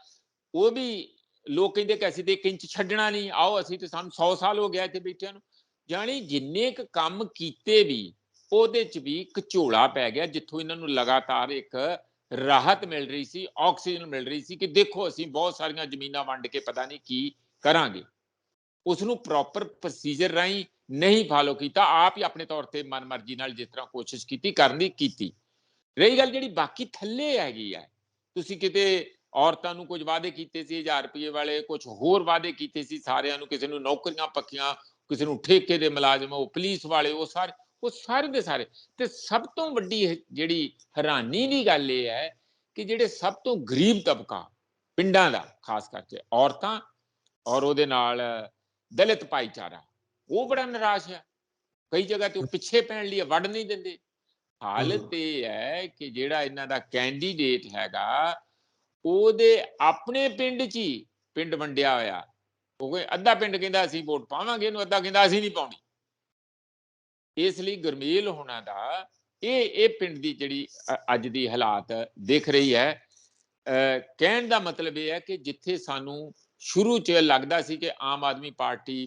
ਉਹ ਵੀ ਲੋਕ ਕਹਿੰਦੇ ਕਿ ਅਸੀਂ ਤੇ 1 ਇੰਚ ਛੱਡਣਾ ਨਹੀਂ, ਆਓ ਅਸੀਂ ਤੇ ਸਾਨੂੰ 100 ਸਾਲ ਹੋ ਗਿਆ ਇੱਥੇ ਬੈਠਿਆਂ ਨੂੰ। ਜਾਣੀ ਜਿੰਨੇ ਕੁ ਕੰਮ ਕੀਤੇ ਵੀ ਉਹਦੇ ਚ ਵੀ ਘਚੋਲਾ ਪੈ ਗਿਆ, ਜਿੱਥੋਂ ਇਹਨਾਂ ਨੂੰ ਲਗਾਤਾਰ ਇੱਕ ਰਾਹਤ ਮਿਲ ਰਹੀ ਸੀ, ਆਕਸੀਜਨ ਮਿਲ ਰਹੀ ਸੀ ਕਿ ਦੇਖੋ ਅਸੀਂ ਬਹੁਤ ਸਾਰੀਆਂ ਜ਼ਮੀਨਾਂ ਵੰਡ ਕੇ ਪਤਾ ਨਹੀਂ ਕੀ ਕਰਾਂਗੇ। ਉਸ ਨੂੰ ਪ੍ਰੋਪਰ ਪ੍ਰੋਸੀਜਰ ਰਾਹੀਂ ਨਹੀਂ ਫਾਲੋ ਕੀਤਾ, ਆਪ ਹੀ ਆਪਣੇ ਤੌਰ ਤੇ ਮਨਮਰਜ਼ੀ ਨਾਲ ਜਿਸ ਤਰ੍ਹਾਂ ਕੋਸ਼ਿਸ਼ ਕੀਤੀ ਕਰਨ ਦੀ ਕੀਤੀ। ਰਹੀ ਗੱਲ ਜਿਹੜੀ ਬਾਕੀ ਥੱਲੇ ਹੈਗੀ ਆ, ਤੁਸੀਂ ਕਿਤੇ ਔਰਤਾਂ ਨੂੰ ਕੁਝ ਵਾਅਦੇ ਕੀਤੇ ਸੀ 1000 ਰੁਪਏ ਵਾਲੇ, ਕੁਝ ਹੋਰ ਵਾਅਦੇ ਕੀਤੇ ਸੀ ਸਾਰਿਆਂ ਨੂੰ, ਕਿਸੇ ਨੂੰ ਨੌਕਰੀਆਂ ਪੱਕੀਆਂ, ਕਿਸੇ ਨੂੰ ਠੇਕੇ ਦੇ ਮੁਲਾਜ਼ਮ, ਉਹ ਪੁਲਿਸ ਵਾਲੇ, ਉਹ ਸਾਰੇ ਦੇ ਸਾਰੇ। ਤੇ ਸਭ ਤੋਂ ਵੱਡੀ ਜਿਹੜੀ ਹੈਰਾਨੀ ਦੀ ਗੱਲ ਇਹ ਹੈ ਕਿ ਜਿਹੜੇ ਸਭ ਤੋਂ ਗਰੀਬ ਤਬਕਾ ਪਿੰਡਾਂ ਦਾ, ਖਾਸ ਕਰਕੇ ਔਰਤਾਂ ਔਰ ਉਹਦੇ ਨਾਲ ਦਲਿਤ ਭਾਈਚਾਰਾ, ਉਹ ਬੜਾ ਨਿਰਾਸ਼ ਹੈ। ਕਈ ਜਗ੍ਹਾ ਤੇ ਉਹ ਪਿੱਛੇ ਪੈਣ ਲਈ ਵੜ ਨਹੀਂ ਦਿੰਦੇ। ਹਾਲਤ ਇਹ ਹੈ ਕਿ ਜਿਹੜਾ ਇਹਨਾਂ ਦਾ ਕੈਂਡੀਡੇਟ ਹੈਗਾ, ਉਹਦੇ ਆਪਣੇ ਪਿੰਡ 'ਚ ਹੀ ਪਿੰਡ ਵੰਡਿਆ ਹੋਇਆ, ਉਹ ਅੱਧਾ ਪਿੰਡ ਕਹਿੰਦਾ ਅਸੀਂ ਵੋਟ ਪਾਵਾਂਗੇ ਇਹਨੂੰ, ਅੱਧਾ ਕਹਿੰਦਾ ਅਸੀਂ ਨਹੀਂ ਪਾਉਣੀ। ਇਸ ਲਈ ਗੁਰਮੇਲ ਹੋਣਾ ਦਾ ਇਹ ਪਿੰਡ ਦੀ ਜਿਹੜੀ ਅੱਜ ਦੀ ਹਾਲਾਤ ਦਿਖ ਰਹੀ ਹੈ, ਕਹਿਣ ਦਾ ਮਤਲਬ ਇਹ ਹੈ ਕਿ ਜਿੱਥੇ ਸਾਨੂੰ ਸ਼ੁਰੂ 'ਚ ਲੱਗਦਾ ਸੀ ਕਿ ਆਮ ਆਦਮੀ ਪਾਰਟੀ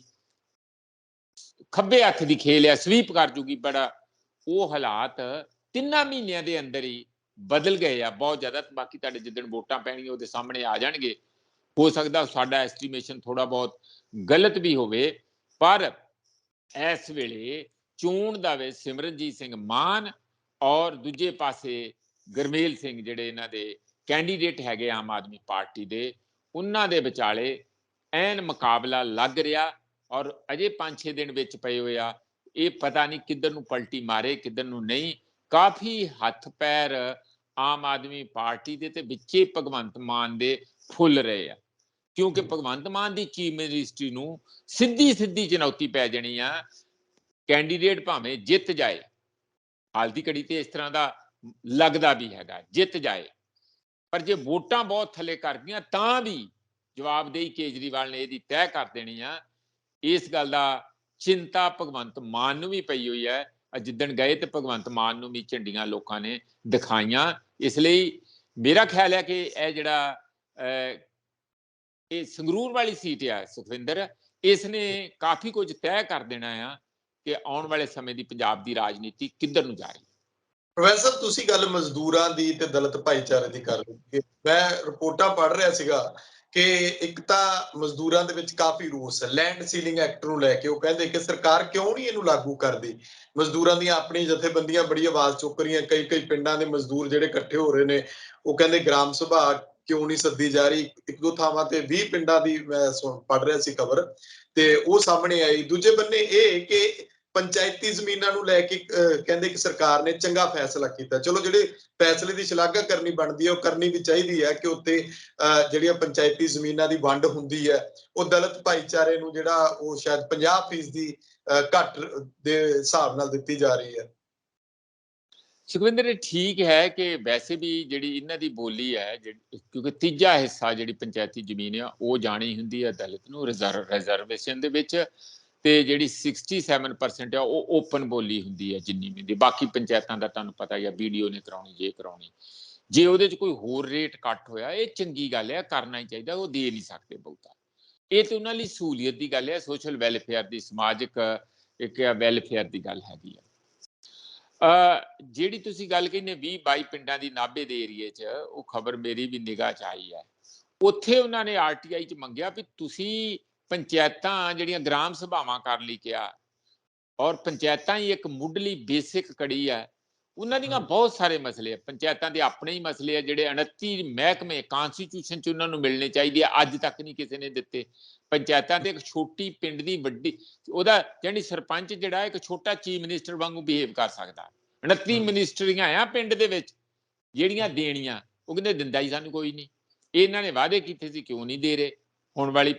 ਖੱਬੇ ਹੱਥ ਦੀ ਖੇਲ ਹੈ, ਸਵੀਪ ਕਰ ਜੂਗੀ, ਬੜਾ ਉਹ ਹਾਲਾਤ 3 ਮਹੀਨਿਆਂ ਦੇ ਅੰਦਰ ਹੀ ਬਦਲ ਗਏ ਆ ਬਹੁਤ ਜ਼ਿਆਦਾ। ਬਾਕੀ ਤੁਹਾਡੇ ਜਿੱਦਣ ਵੋਟਾਂ ਪੈਣਗੀਆਂ ਉਹਦੇ ਸਾਹਮਣੇ ਆ ਜਾਣਗੇ। ਹੋ ਸਕਦਾ ਸਾਡਾ ਐਸਟੀਮੇਸ਼ਨ ਥੋੜਾ ਬਹੁਤ ਗਲਤ ਵੀ ਹੋਵੇ, ਪਰ ਇਸ ਵੇਲੇ ਚੋਣ ਦਾ ਵੇ ਸਿਮਰਨਜੀਤ ਸਿੰਘ ਮਾਨ ਔਰ ਦੂਜੇ ਪਾਸੇ ਗੁਰਮੇਲ ਸਿੰਘ, ਜਿਹੜੇ ਇਹਨਾਂ ਦੇ ਕੈਂਡੀਡੇਟ ਹੈਗੇ ਆਮ ਆਦਮੀ ਪਾਰਟੀ ਦੇ, ਉਹਨਾਂ ਦੇ ਵਿਚਾਲੇ ਐਨ ਮੁਕਾਬਲਾ ਲੱਗ ਰਿਹਾ। ਔਰ ਅਜੇ 5-6 ਦਿਨ ਵਿੱਚ ਪਏ ਹੋਏ ਆ, ਇਹ ਪਤਾ ਨਹੀਂ ਕਿੱਧਰ ਨੂੰ ਪਲਟੀ ਮਾਰੇ ਕਿੱਧਰ ਨੂੰ ਨਹੀਂ। ਕਾਫੀ ਹੱਥ ਪੈਰ ਆਮ ਆਦਮੀ ਪਾਰਟੀ ਦੇ ਤੇ ਵਿੱਚੇ ਭਗਵੰਤ ਮਾਨ ਦੇ ਫੁੱਲ ਰਹੇ ਆ, ਕਿਉਂਕਿ ਭਗਵੰਤ ਮਾਨ ਦੀ ਚੀਫ ਮਿਨਿਸਟਰੀ ਨੂੰ ਸਿੱਧੀ ਚੁਣੌਤੀ ਪੈ ਜਾਣੀ ਆ। ਕੈਂਡੀਡੇਟ ਭਾਵੇਂ ਜਿੱਤ ਜਾਏ, ਹਾਲ ਦੀ ਘੜੀ ਤੇ ਇਸ ਤਰ੍ਹਾਂ ਦਾ ਲੱਗਦਾ ਵੀ ਹੈਗਾ ਜਿੱਤ ਜਾਏ, ਪਰ ਜੇ ਵੋਟਾਂ ਬਹੁਤ ਥੱਲੇ ਕਰ ਗਈਆਂ ਤਾਂ ਵੀ ਜਵਾਬਦੇਹੀ ਕੇਜਰੀਵਾਲ ਨੇ ਇਹਦੀ ਤੈਅ ਕਰ ਦੇਣੀ ਆ। ਇਸ ਗੱਲ ਦਾ ਚਿੰਤਾ ਭਗਵੰਤ ਮਾਨ ਨੂੰ ਵੀ ਪਈ ਹੋਈ ਹੈ। ਜਿੱਦਣ ਗਏ ਤੇ ਭਗਵੰਤ ਮਾਨ ਨੂੰ ਵੀ ਝੰਡੀਆਂ ਲੋਕਾਂ ਨੇ ਦਿਖਾਈਆਂ। ਇਸ ਲਈ ਮੇਰਾ ਖਿਆਲ ਹੈ ਕਿ ਇਹ ਜਿਹੜਾ ਇਹ ਸੰਗਰੂਰ ਵਾਲੀ ਸੀਟ ਆ ਸੁਖਵਿੰਦਰ, ਇਸ ਨੇ ਕਾਫੀ ਕੁਝ ਤੈਅ ਕਰ ਦੇਣਾ ਆ ਕਿ ਆਉਣ ਵਾਲੇ ਸਮੇਂ ਦੀ ਪੰਜਾਬ ਦੀ ਰਾਜਨੀਤੀ ਕਿੱਧਰ ਨੂੰ ਜਾ ਰਹੀ ਹੈ। ਪ੍ਰੋਫੈਸਰ, ਤੁਸੀਂ ਗੱਲ ਮਜ਼ਦੂਰਾਂ ਦੀ ਤੇ ਦਲਿਤ ਭਾਈਚਾਰੇ ਦੀ ਕਰ ਰਹੇ। ਮੈਂ ਰਿਪੋਰਟਾਂ ਪੜ੍ਹ ਰਿਹਾ ਸੀਗਾ ਕਿ ਇੱਕ ਤਾਂ ਮਜ਼ਦੂਰਾਂ ਦੇ ਵਿੱਚ ਕਾਫੀ ਰੋਸ ਹੈ ਲੈਂਡ ਸੀਲਿੰਗ ਐਕਟ ਨੂੰ ਲੈ ਕੇ। ਉਹ ਕਹਿੰਦੇ ਕਿ ਸਰਕਾਰ ਕਿਉਂ ਨਹੀਂ ਇਹਨੂੰ ਲਾਗੂ ਕਰਦੀ। ਮਜ਼ਦੂਰਾਂ ਦੀਆਂ ਆਪਣੀ ਜਥੇਬੰਦੀਆਂ ਬੜੀ ਆਵਾਜ਼ ਚੁੱਕ ਰਹੀਆਂ। ਕਈ ਪਿੰਡਾਂ ਦੇ ਮਜ਼ਦੂਰ ਜਿਹੜੇ ਇਕੱਠੇ ਹੋ ਰਹੇ ਨੇ, ਉਹ ਕਹਿੰਦੇ ਗ੍ਰਾਮ ਸਭਾ ਕਿਉਂ ਨਹੀਂ ਸੱਦੀ ਜਾ ਰਹੀ। 1-2 ਥਾਵਾਂ ਤੇ 20 ਪਿੰਡਾਂ ਦੀ ਮੈਂ ਪੜ੍ਹ ਰਿਹਾ ਸੀ ਖਬਰ, ਤੇ ਉਹ ਸਾਹਮਣੇ ਆਈ। ਦੂਜੇ ਬੰਨੇ ਇਹ ਕਿ ਪੰਚਾਇਤੀ ਜ਼ਮੀਨਾਂ ਨੂੰ ਲੈ ਕੇ ਕਹਿੰਦੇ ਕਿ ਸਰਕਾਰ ਨੇ ਚੰਗਾ ਫੈਸਲਾ ਕੀਤਾ। ਚਲੋ, ਜਿਹੜੇ ਫੈਸਲੇ ਦੀ ਸ਼ਲਾਘਾ ਕਰਨੀ ਬਣਦੀ ਹੈ ਉਹ ਕਰਨੀ ਵੀ ਚਾਹੀਦੀ ਹੈ ਕਿ ਉੱਤੇ ਜਿਹੜੀਆਂ ਪੰਚਾਇਤੀ ਜ਼ਮੀਨਾਂ ਦੀ ਵੰਡ ਹੁੰਦੀ ਹੈ ਉਹ ਦਲਿਤ ਭਾਈਚਾਰੇ ਨੂੰ ਜਿਹੜਾ ਉਹ ਸ਼ਾਇਦ 50% ਦੀ ਘੱਟ ਦੇ ਹਿਸਾਬ ਨਾਲ ਦਿੱਤੀ ਜਾ ਰਹੀ ਹੈ। ਸੁਖਵਿੰਦਰ, ਇਹ ਠੀਕ ਹੈ ਕਿ ਵੈਸੇ ਵੀ ਜਿਹੜੀ ਇਹਨਾਂ ਦੀ ਬੋਲੀ ਹੈ, ਕਿਉਂਕਿ ਤੀਜਾ ਹਿੱਸਾ ਜਿਹੜੀ ਪੰਚਾਇਤੀ ਜ਼ਮੀਨ ਆ ਉਹ ਜਾਣੀ ਹੁੰਦੀ ਹੈ ਦਲਿਤ ਨੂੰ ਰਿਜ਼ਰਵੇਸ਼ਨ ਦੇ ਵਿੱਚ, ਤੇ ਜਿਹੜੀ 67% ਆ ਉਹ ਓਪਨ ਬੋਲੀ ਹੁੰਦੀ ਹੈ ਜਿੰਨੀ ਵੀ। ਬਾਕੀ ਪੰਚਾਇਤਾਂ ਦਾ ਤੁਹਾਨੂੰ ਪਤਾ ਹੀ ਆ, ਵੀਡੀਓ ਨੇ ਕਰਾਉਣੀ ਜੇ ਕਰਾਉਣੀ। ਜੇ ਉਹਦੇ 'ਚ ਕੋਈ ਹੋਰ ਰੇਟ ਕੱਟ ਹੋਇਆ, ਇਹ ਚੰਗੀ ਗੱਲ ਹੈ, ਕਰਨਾ ਹੀ ਚਾਹੀਦਾ। ਉਹ ਦੇ ਨਹੀਂ ਸਕਦੇ ਬਹੁਤਾ, ਇਹ ਤੇ ਉਹਨਾਂ ਲਈ ਸਹੂਲੀਅਤ ਦੀ ਗੱਲ ਹੈ, ਸੋਸ਼ਲ ਵੈਲਫੇਅਰ ਦੀ, ਸਮਾਜਿਕ ਇੱਕ ਵੈਲਫੇਅਰ ਦੀ ਗੱਲ ਹੈਗੀ ਆ। ਜਿਹੜੀ ਤੁਸੀਂ ਗੱਲ ਕਹਿੰਦੇ 20-22 ਪਿੰਡਾਂ ਦੀ ਨਾਭੇ ਦੇ ਏਰੀਏ 'ਚ, ਉਹ ਖਬਰ ਮੇਰੀ ਵੀ ਨਿਗਾਹ 'ਚ ਆਈ ਹੈ। ਉੱਥੇ ਉਹਨਾਂ ਨੇ RTI 'ਚ ਮੰਗਿਆ ਵੀ ਤੁਸੀਂ ਪੰਚਾਇਤਾਂ ਜਿਹੜੀਆਂ ਗ੍ਰਾਮ ਸਭਾਵਾਂ ਕਰਨ ਲਈ ਕਿਹਾ, ਔਰ ਪੰਚਾਇਤਾਂ ਹੀ ਇੱਕ ਮੁੱਢਲੀ ਬੇਸਿਕ ਕੜੀ ਹੈ। ਉਹਨਾਂ ਦੀਆਂ ਬਹੁਤ ਸਾਰੇ ਮਸਲੇ ਆ, ਪੰਚਾਇਤਾਂ ਦੇ ਆਪਣੇ ਹੀ ਮਸਲੇ ਆ ਜਿਹੜੇ 29 ਮਹਿਕਮੇ ਕਾਨਸਟੀਟਿਊਸ਼ਨ 'ਚ ਉਹਨਾਂ ਨੂੰ ਮਿਲਣੇ ਚਾਹੀਦੇ ਆ, ਅੱਜ ਤੱਕ ਨਹੀਂ ਕਿਸੇ ਨੇ ਦਿੱਤੇ। ਪੰਚਾਇਤਾਂ ਤੇ ਇੱਕ ਛੋਟੀ ਪਿੰਡ ਦੀ ਵੱਡੀ, ਉਹਦਾ ਜਾਨੀ ਸਰਪੰਚ ਜਿਹੜਾ ਇੱਕ ਛੋਟਾ ਚੀਫ ਮਿਨਿਸਟਰ ਵਾਂਗੂ ਬਿਹੇਵ ਕਰ ਸਕਦਾ। 29 ਮਿਨਿਸਟਰੀਆਂ ਆ ਪਿੰਡ ਦੇ ਵਿੱਚ ਜਿਹੜੀਆਂ ਦੇਣੀਆਂ, ਉਹ ਕਹਿੰਦੇ ਦਿੰਦਾ ਹੀ ਸਾਨੂੰ ਕੋਈ ਨਹੀਂ। ਇਹਨਾਂ ਨੇ ਵਾਅਦੇ ਕੀਤੇ ਸੀ, ਕਿਉਂ ਨਹੀਂ ਦੇ ਰਹੇ। ਹੁਣ ਵਾਲੀ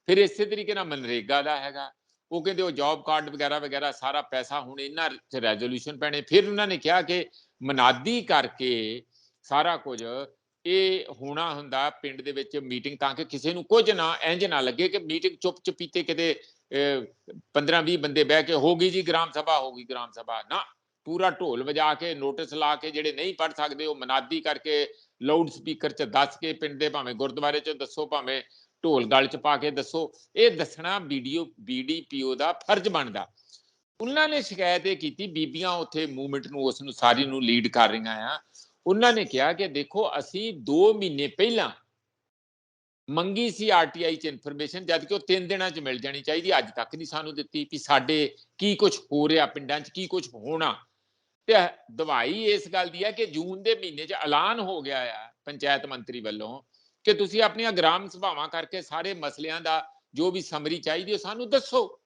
ਫਿਰ ਇਸੇ ਤਰੀਕੇ ਨਾਲ ਮਨਰੇਗਾ ਦਾ ਹੈਗਾ, ਉਹ ਕਹਿੰਦੇ ਉਹ ਜੌਬ ਕਾਰਡ ਵਗੈਰਾ ਵਗੈਰਾ ਸਾਰਾ ਪੈਸਾ ਹੁਣ ਇਹਨਾਂ 'ਚ ਰੈਜ਼ੋਲੂਸ਼ਨ ਪੈਣੇ। ਫਿਰ ਉਹਨਾਂ ਨੇ ਕਿਹਾ ਕਿ ਮਨਾਦੀ ਕਰਕੇ ਸਾਰਾ ਕੁਝ ਇਹ ਹੋਣਾ ਹੁੰਦਾ ਪਿੰਡ ਦੇ ਵਿੱਚ ਮੀਟਿੰਗ, ਤਾਂ ਕਿ ਕਿਸੇ ਨੂੰ ਕੁਝ ਨਾ ਇੰਝ ਨਾ ਲੱਗੇ ਕਿ ਮੀਟਿੰਗ ਚੁੱਪ ਚਪੀਤੇ ਕਿਤੇ 15-20 ਬੰਦੇ ਬਹਿ ਕੇ ਹੋ ਗਈ ਜੀ ਗ੍ਰਾਮ ਸਭਾ, ਹੋ ਗਈ ਗ੍ਰਾਮ ਸਭਾ ਨਾ, ਪੂਰਾ ਢੋਲ ਵਜਾ ਕੇ ਨੋਟਿਸ ਲਾ ਕੇ ਜਿਹੜੇ ਨਹੀਂ ਪੜ੍ਹ ਸਕਦੇ ਉਹ ਮਨਾਦੀ ਕਰਕੇ ਲਾਊਡ ਸਪੀਕਰ 'ਚ ਦੱਸ ਕੇ, ਪਿੰਡ ਦੇ ਭਾਵੇਂ ਗੁਰਦੁਆਰੇ 'ਚ ਦੱਸੋ, ਭਾਵੇਂ ਢੋਲ ਗਲ 'ਚ ਪਾ ਕੇ ਦੱਸੋ, ਇਹ ਦੱਸਣਾ BDPO ਦਾ ਫਰਜ਼ ਬਣਦਾ। ਉਹਨਾਂ ਨੇ ਸ਼ਿਕਾਇਤ ਇਹ ਕੀਤੀ, ਬੀਬੀਆਂ ਉੱਥੇ ਮੂਵਮੈਂਟ ਨੂੰ ਉਸ ਨੂੰ ਸਾਰੀ ਨੂੰ ਲੀਡ ਕਰ ਰਹੀਆਂ ਆ, ਉਹਨਾਂ ਨੇ ਕਿਹਾ ਕਿ ਦੇਖੋ ਅਸੀਂ 2 ਮਹੀਨੇ ਪਹਿਲਾਂ ਮੰਗੀ ਸੀ RTI 'ਚ ਇਨਫੋਰਮੇਸ਼ਨ, ਜਦ ਕਿ ਉਹ 3 ਦਿਨਾਂ 'ਚ ਮਿਲ ਜਾਣੀ ਚਾਹੀਦੀ, ਅੱਜ ਤੱਕ ਨਹੀਂ ਸਾਨੂੰ ਦਿੱਤੀ ਵੀ ਸਾਡੇ ਕੀ ਕੁਝ ਹੋ ਰਿਹਾ ਪਿੰਡਾਂ 'ਚ, ਕੀ ਕੁਝ ਹੋਣਾ। ਤੇ ਦਵਾਈ ਇਸ ਗੱਲ ਦੀ ਹੈ ਕਿ ਜੂਨ ਦੇ ਮਹੀਨੇ 'ਚ ਐਲਾਨ ਹੋ ਗਿਆ ਆ ਪੰਚਾਇਤ ਮੰਤਰੀ ਵੱਲੋਂ ਕਿ ਤੁਸੀਂ ਆਪਣੀਆਂ ਗ੍ਰਾਮ ਸਭਾਵਾਂ ਕਰਕੇ ਸਾਰੇ ਮਸਲਿਆਂ ਦਾ ਜੋ ਵੀ ਸਮਰੀ ਚਾਹੀਦੀ ਹੈ ਸਾਨੂੰ ਦੱਸੋ,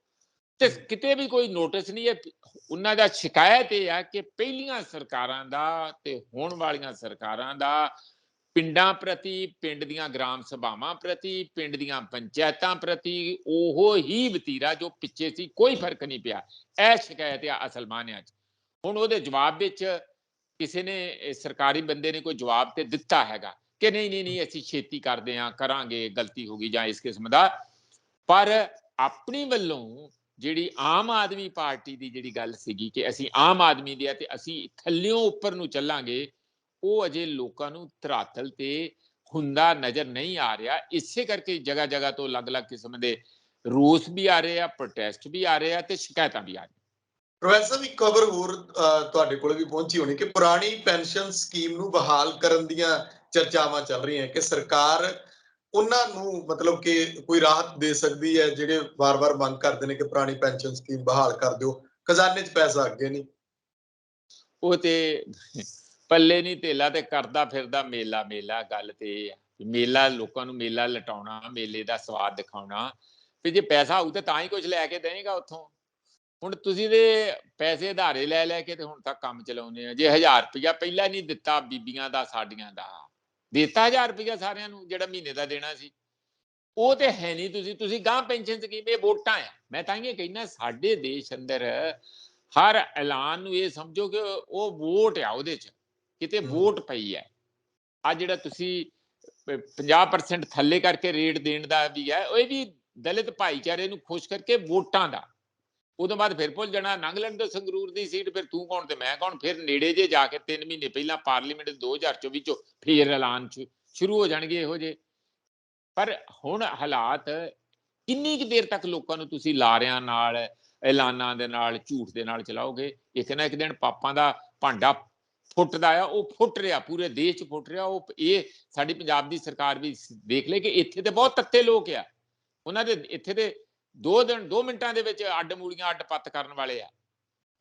ਤੇ ਕਿਤੇ ਵੀ ਕੋਈ ਨੋਟਿਸ ਨਹੀਂ ਹੈ। ਉਹਨਾਂ ਦਾ ਸ਼ਿਕਾਇਤ ਇਹ ਹੈ ਕਿ ਪਹਿਲੀਆਂ ਸਰਕਾਰਾਂ ਦਾ ਤੇ ਹੋਣ ਵਾਲੀਆਂ ਸਰਕਾਰਾਂ ਦਾ ਪਿੰਡਾਂ ਪ੍ਰਤੀ, ਪਿੰਡ ਦੀਆਂ ਗ੍ਰਾਮ ਸਭਾਵਾਂ ਪ੍ਰਤੀ, ਪਿੰਡ ਦੀਆਂ ਪੰਚਾਇਤਾਂ ਪ੍ਰਤੀ ਉਹ ਹੀ ਵਤੀਰਾ ਜੋ ਪਿੱਛੇ ਸੀ, ਕੋਈ ਫਰਕ ਨਹੀਂ ਪਿਆ। ਇਹ ਸ਼ਿਕਾਇਤ ਆ ਅਸਲ ਮਾਅਨਿਆਂ 'ਚ। ਹੁਣ ਉਹਦੇ ਜਵਾਬ ਵਿੱਚ ਕਿਸੇ ਨੇ, ਸਰਕਾਰੀ ਬੰਦੇ ਨੇ ਕੋਈ ਜਵਾਬ ਤੇ ਦਿੱਤਾ ਹੈਗਾ ਕਿ ਨਹੀਂ ਨਹੀਂ ਨਹੀਂ ਅਸੀਂ ਛੇਤੀ ਕਰਦੇ ਹਾਂ, ਕਰਾਂਗੇ, ਗਲਤੀ ਹੋ ਗਈ ਜਾਂ ਇਸ ਕਿਸਮ ਦਾ। ਪਰ ਆਪਣੀ ਵੱਲੋਂ ਜਿਹੜੀ ਆਮ ਆਦਮੀ ਪਾਰਟੀ ਦੀ ਜਿਹੜੀ ਗੱਲ ਸੀਗੀ ਕਿ ਅਸੀਂ ਆਮ ਆਦਮੀ ਦੇ ਆ ਤੇ ਅਸੀਂ ਥੱਲਿਓਂ ਉੱਪਰ ਨੂੰ ਚੱਲਾਂਗੇ, ਉਹ ਅਜੇ ਲੋਕਾਂ ਨੂੰ ਧਰਾਤਲ ਤੇ ਹੁੰਦਾ ਨਜ਼ਰ ਨਹੀਂ ਆ ਰਿਹਾ। ਇਸੇ ਕਰਕੇ ਜਗ੍ਹਾ ਜਗ੍ਹਾ ਤੋਂ ਅਲੱਗ-ਅਲੱਗ ਕਿਸਮ ਦੇ ਰੋਸ ਵੀ ਆ ਰਹੇ ਆ, ਪ੍ਰੋਟੈਸਟ ਵੀ ਆ ਰਹੇ ਆ ਤੇ ਸ਼ਿਕਾਇਤਾਂ ਵੀ ਆ ਰਹੀਆਂ। ਪ੍ਰੋਫੈਸਰ, ਇੱਕ ਖਬਰ ਹੋਰ ਤੁਹਾਡੇ ਕੋਲ ਵੀ ਪਹੁੰਚੀ ਹੋਣੀ ਕਿ ਪੁਰਾਣੀ ਪੈਨਸ਼ਨ ਸਕੀਮ ਨੂੰ ਬਹਾਲ ਕਰਨ ਦੀਆਂ ਚਰਚਾਵਾਂ ਚੱਲ ਰਹੀਆਂ ਕਿ ਸਰਕਾਰ ਉਹਨਾਂ ਨੂੰ ਮਤਲਬ ਕਿ ਕੋਈ ਰਾਹਤ ਦੇ ਸਕਦੀ ਹੈ ਜਿਹੜੇ ਵਾਰ-ਵਾਰ ਮੰਗ ਕਰਦੇ ਨੇ ਕਿ ਪੁਰਾਣੀ ਪੈਨਸ਼ਨ ਸਕੀਮ ਬਹਾਲ ਕਰ ਦਿਓ, ਖਜ਼ਾਨੇ 'ਚ ਪੈਸਾ ਅੱਗੇ ਨਹੀਂ। ਉਹ ਤੇ ਪੱਲੇ ਨਹੀਂ ਧੇਲਾ ਤੇ ਕਰਦਾ ਫਿਰਦਾ ਮੇਲਾ। ਮੇਲਾ ਗੱਲ ਤੇ ਇਹ ਆ, ਮੇਲਾ ਲੋਕਾਂ ਨੂੰ ਮੇਲਾ ਲਟਾਉਣਾ, ਮੇਲੇ ਦਾ ਸਵਾਦ ਦਿਖਾਉਣਾ, ਤੇ ਜੇ ਪੈਸਾ ਹੋਊ ਤਾਂ ਹੀ ਕੁਝ ਲੈ ਕੇ ਦੇਵੇਗਾ ਉੱਥੋਂ। ਹੁਣ ਤੁਸੀਂ ਦੇ ਪੈਸੇ ਉਧਾਰੇ ਲੈ ਲੈ ਕੇ ਤੇ ਹੁਣ ਤੱਕ ਕੰਮ ਚਲਾਉਂਦੇ ਆ। ਜੇ 1000 ਰੁਪਇਆ ਪਹਿਲਾਂ ਨਹੀਂ ਦਿੱਤਾ ਬੀਬੀਆਂ ਦਾ, ਸਾਡੀਆਂ ਦਾ ਦਿੱਤਾ 1000 ਰੁਪਇਆ ਸਾਰਿਆਂ ਨੂੰ ਜਿਹੜਾ ਮਹੀਨੇ ਦਾ ਦੇਣਾ ਸੀ, ਉਹ ਤੇ ਹੈ ਨਹੀਂ। ਤੁਸੀਂ ਗਾਂ ਪੈਨਸ਼ਨ ਸਕੀਮ, ਇਹ ਵੋਟਾਂ ਆ। ਮੈਂ ਤਾਂ ਇਹ ਕਹਿੰਦਾ ਸਾਡੇ ਦੇਸ਼ ਅੰਦਰ ਹਰ ਐਲਾਨ ਨੂੰ ਇਹ ਸਮਝੋ ਕਿ ਉਹ ਵੋਟ ਆ, ਉਹਦੇ 'ਚ ਕਿਤੇ ਵੋਟ ਪਈ ਹੈ। ਆ ਜਿਹੜਾ ਤੁਸੀਂ 50% ਥੱਲੇ ਕਰਕੇ ਰੇਟ ਦੇਣ ਦਾ ਵੀ ਹੈ, ਇਹ ਵੀ ਦਲਿਤ ਭਾਈਚਾਰੇ ਨੂੰ ਖੁਸ਼ ਕਰਕੇ ਵੋਟਾਂ ਦਾ। ਉਦੋਂ ਬਾਅਦ ਫਿਰ ਭੁੱਲ ਜਾਣਾ, ਲੰਘ ਲੈਣ ਦਿਓ ਸੰਗਰੂਰ ਦੀ ਸੀਟ, ਫਿਰ ਤੂੰ ਕੌਣ ਤੇ ਮੈਂ ਕੌਣ। ਫਿਰ ਨੇੜੇ ਜੇ ਜਾ ਕੇ 3 ਮਹੀਨੇ ਪਹਿਲਾਂ ਪਾਰਲੀਮੈਂਟ 2024 ਚੋਂ ਫਿਰ ਐਲਾਨ ਸ਼ੁਰੂ ਹੋ ਜਾਣਗੇ ਇਹੋ ਜਿਹੇ। ਪਰ ਹੁਣ ਹਾਲਾਤ, ਕਿੰਨੀ ਕੁ ਦੇਰ ਤੱਕ ਲੋਕਾਂ ਨੂੰ ਤੁਸੀਂ ਲਾਰਿਆਂ ਨਾਲ, ਐਲਾਨਾਂ ਦੇ ਨਾਲ, ਝੂਠ ਦੇ ਨਾਲ ਚਲਾਓਗੇ। ਇੱਕ ਨਾ ਇੱਕ ਦਿਨ ਪਾਪਾਂ ਦਾ ਭਾਂਡਾ ਫੁੱਟਦਾ ਆ, ਉਹ ਫੁੱਟ ਰਿਹਾ, ਪੂਰੇ ਦੇਸ਼ 'ਚ ਫੁੱਟ ਰਿਹਾ। ਉਹ ਇਹ ਸਾਡੀ ਪੰਜਾਬ ਦੀ ਸਰਕਾਰ ਵੀ ਦੇਖ ਲੈ ਕਿ ਇੱਥੇ ਤੇ ਬਹੁਤ ਤੱਤੇ ਲੋਕ ਆ, ਉਹਨਾਂ ਦੇ ਇੱਥੇ ਦੇ 2 ਮਿੰਟਾਂ ਦੇ ਵਿੱਚ ਅੱਡ ਮੂਲੀਆਂ ਅੱਡ ਪੱਤ ਕਰਨ ਵਾਲੇ ਆ।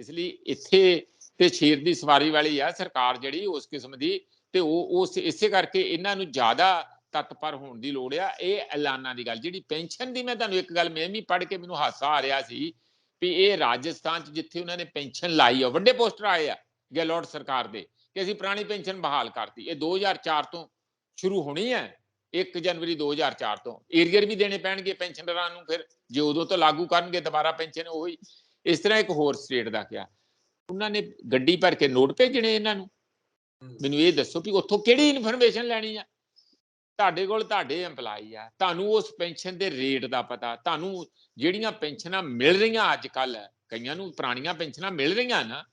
ਇਸ ਲਈ ਇੱਥੇ ਤੇ ਸ਼ੇਰ ਦੀ ਸਵਾਰੀ ਵਾਲੀ ਆ ਸਰਕਾਰ ਜਿਹੜੀ ਉਸ ਕਿਸਮ ਦੀ, ਤੇ ਉਹ ਇਸੇ ਕਰਕੇ ਇਹਨਾਂ ਨੂੰ ਜ਼ਿਆਦਾ ਤਤਪਰ ਹੋਣ ਦੀ ਲੋੜ ਆ। ਇਹ ਐਲਾਨਾਂ ਦੀ ਗੱਲ, ਜਿਹੜੀ ਪੈਨਸ਼ਨ ਦੀ, ਮੈਂ ਤੁਹਾਨੂੰ ਇੱਕ ਗੱਲ ਮੈਂ ਵੀ ਪੜ੍ਹ ਕੇ ਮੈਨੂੰ ਹਾਸਾ ਆ ਰਿਹਾ ਸੀ ਵੀ ਇਹ ਰਾਜਸਥਾਨ 'ਚ ਜਿੱਥੇ ਉਹਨਾਂ ਨੇ ਪੈਨਸ਼ਨ ਲਾਈ ਆ, ਵੱਡੇ ਪੋਸਟਰ ਆਏ ਆ ਗਹਿਲੋਟ ਸਰਕਾਰ ਦੇ ਕਿ ਅਸੀਂ ਪੁਰਾਣੀ ਪੈਨਸ਼ਨ ਬਹਾਲ ਕਰਤੀ। ਇਹ 2004 ਤੋਂ ਸ਼ੁਰੂ ਹੋਣੀ ਹੈ, 1 ਜਨਵਰੀ 2004 ਤੋਂ ਏਰੀਅਰ ਵੀ ਦੇਣੇ ਪੈਣਗੇ ਪੈਨਸ਼ਨਰਾਂ ਨੂੰ, ਫਿਰ ਜੇ ਉਦੋਂ ਤੋਂ ਲਾਗੂ ਕਰਨਗੇ ਦੁਬਾਰਾ ਪੈਨਸ਼ਨ ਉਹੀ। ਇਸ ਤਰ੍ਹਾਂ ਇੱਕ ਹੋਰ ਸਟੇਟ ਦਾ ਕਿਹਾ, ਉਹਨਾਂ ਨੇ ਗੱਡੀ ਭਰ ਕੇ ਨੋਟ ਭੇਜਣੇ ਇਹਨਾਂ ਨੂੰ। ਮੈਨੂੰ ਇਹ ਦੱਸੋ ਵੀ ਉੱਥੋਂ ਕਿਹੜੀ ਇਨਫੋਰਮੇਸ਼ਨ ਲੈਣੀ ਆ। ਤੁਹਾਡੇ ਕੋਲ ਤੁਹਾਡੇ EMPLOYEE ਆ, ਤੁਹਾਨੂੰ ਉਸ ਪੈਨਸ਼ਨ ਦੇ ਰੇਟ ਦਾ ਪਤਾ, ਤੁਹਾਨੂੰ ਜਿਹੜੀਆਂ ਪੈਨਸ਼ਨਾਂ ਮਿਲ ਰਹੀਆਂ ਅੱਜ ਕੱਲ, ਕਈਆਂ ਨੂੰ ਪੁਰਾਣੀਆਂ ਪੈਨਸ਼ਨਾਂ ਮਿਲ ਰਹੀਆਂ ਨਾ,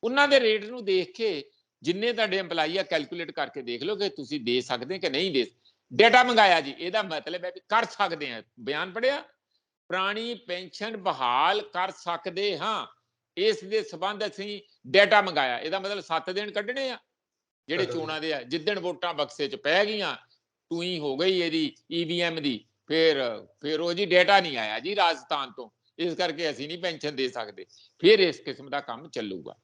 ਉਹਨਾਂ ਦੇ ਰੇਟ ਨੂੰ ਦੇਖ ਕੇ ਜਿੰਨੇ ਤੁਹਾਡੇ EMPLOYEE ਆ ਕੈਲਕੂਲੇਟ ਕਰਕੇ ਦੇਖ ਲਓ ਕਿ ਤੁਸੀਂ ਦੇ ਸਕਦੇ ਕਿ ਨਹੀਂ ਦੇ। ਡੇਟਾ ਮੰਗਾਇਆ ਜੀ, ਇਹਦਾ ਮਤਲਬ ਹੈ ਵੀ ਕਰ ਸਕਦੇ ਆ। ਬਿਆਨ ਪੜਿਆ, ਪੁਰਾਣੀ ਪੈਨਸ਼ਨ ਬਹਾਲ ਕਰ ਸਕਦੇ ਹਾਂ, ਇਸ ਦੇ ਸਬੰਧ ਅਸੀਂ ਡੇਟਾ ਮੰਗਾਇਆ। ਇਹਦਾ ਮਤਲਬ 7 ਦਿਨ ਕੱਢਣੇ ਆ ਜਿਹੜੇ ਚੋਣਾਂ ਦੇ ਆ। ਜਿੱਦਣ ਵੋਟਾਂ ਬਕਸੇ 'ਚ ਪੈ ਗਈਆਂ, ਟੂਈ ਹੋ ਗਈ ਇਹਦੀ EVM ਦੀ, ਫਿਰ ਉਹ ਜੀ ਡੇਟਾ ਨਹੀਂ ਆਇਆ ਜੀ ਰਾਜਸਥਾਨ ਤੋਂ, ਇਸ ਕਰਕੇ ਅਸੀਂ ਨਹੀਂ ਪੈਨਸ਼ਨ ਦੇ ਸਕਦੇ। ਫਿਰ ਇਸ ਕਿਸਮ ਦਾ ਕੰਮ ਚੱਲੂਗਾ।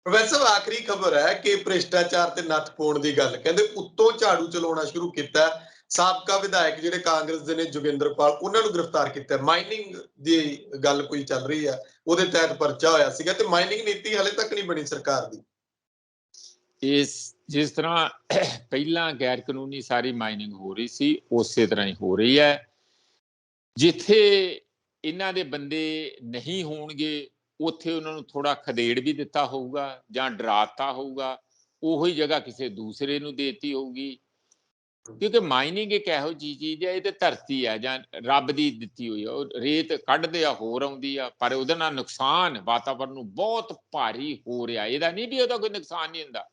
ਪ੍ਰੋਫੈਸਰ, ਆਖਰੀ ਖਬਰ ਹੈ ਕਿ ਭ੍ਰਿਸ਼ਟਾਚਾਰ ਤੇ ਨੱਥ ਪਾਉਣ ਦੀ ਗੱਲ, ਕਹਿੰਦੇ ਉੱਤੋਂ ਝਾੜੂ ਚਲਾਉਣਾ ਸ਼ੁਰੂ ਕੀਤਾ। ਸਾਬਕਾ ਵਿਧਾਇਕ ਜਿਹੜੇ ਕਾਂਗਰਸ ਦੇ ਨੇ ਜੋਗਿੰਦਰਪਾਲ, ਉਹਨਾਂ ਨੂੰ ਗ੍ਰਿਫਤਾਰ ਕੀਤਾ। ਮਾਈਨਿੰਗ ਦੀ ਗੱਲ ਕੋਈ ਚੱਲ ਰਹੀ ਹੈ, ਉਹਦੇ ਤਹਿਤ ਪਰਚਾ ਹੋਇਆ ਸੀਗਾ ਤੇ ਮਾਈਨਿੰਗ ਨੀਤੀ ਹਲੇ ਤੱਕ ਨਹੀਂ ਬਣੀ ਸਰਕਾਰ ਦੀ। ਜਿਸ ਤਰ੍ਹਾਂ ਪਹਿਲਾਂ ਗੈਰ ਕਾਨੂੰਨੀ ਸਾਰੀ ਮਾਈਨਿੰਗ ਹੋ ਰਹੀ ਸੀ, ਉਸੇ ਤਰ੍ਹਾਂ ਹੀ ਹੋ ਰਹੀ ਹੈ। ਜਿੱਥੇ ਇਹਨਾਂ ਦੇ ਬੰਦੇ ਨਹੀਂ ਹੋਣਗੇ ਉੱਥੇ ਉਹਨਾਂ ਨੂੰ ਥੋੜਾ ਖਦੇੜ ਵੀ ਦਿੱਤਾ ਹੋਊਗਾ ਜਾਂ ਡਰਾਤਾ ਹੋਊਗਾ, ਉਹੀ ਜਗ੍ਹਾ ਕਿਸੇ ਦੂਸਰੇ ਨੂੰ ਦੇਤੀ ਹੋਊਗੀ। ਕਿਉਂਕਿ ਮਾਈਨਿੰਗ ਇੱਕ ਇਹੋ ਜਿਹੀ ਚੀਜ਼ ਹੈ, ਇਹ ਤੇ ਧਰਤੀ ਹੈ ਜਾਂ ਰੱਬ ਦੀ ਦਿੱਤੀ ਹੋਈ ਆ, ਉਹ ਰੇਤ ਕੱਢਦੇ ਆ ਹੋਰ ਆਉਂਦੀ ਆ, ਪਰ ਉਹਦੇ ਨਾਲ ਨੁਕਸਾਨ ਵਾਤਾਵਰਨ ਨੂੰ ਬਹੁਤ ਭਾਰੀ ਹੋ ਰਿਹਾ। ਇਹਦਾ ਨਹੀਂ ਵੀ ਉਹਦਾ ਕੋਈ ਨੁਕਸਾਨ ਨਹੀਂ ਹੁੰਦਾ।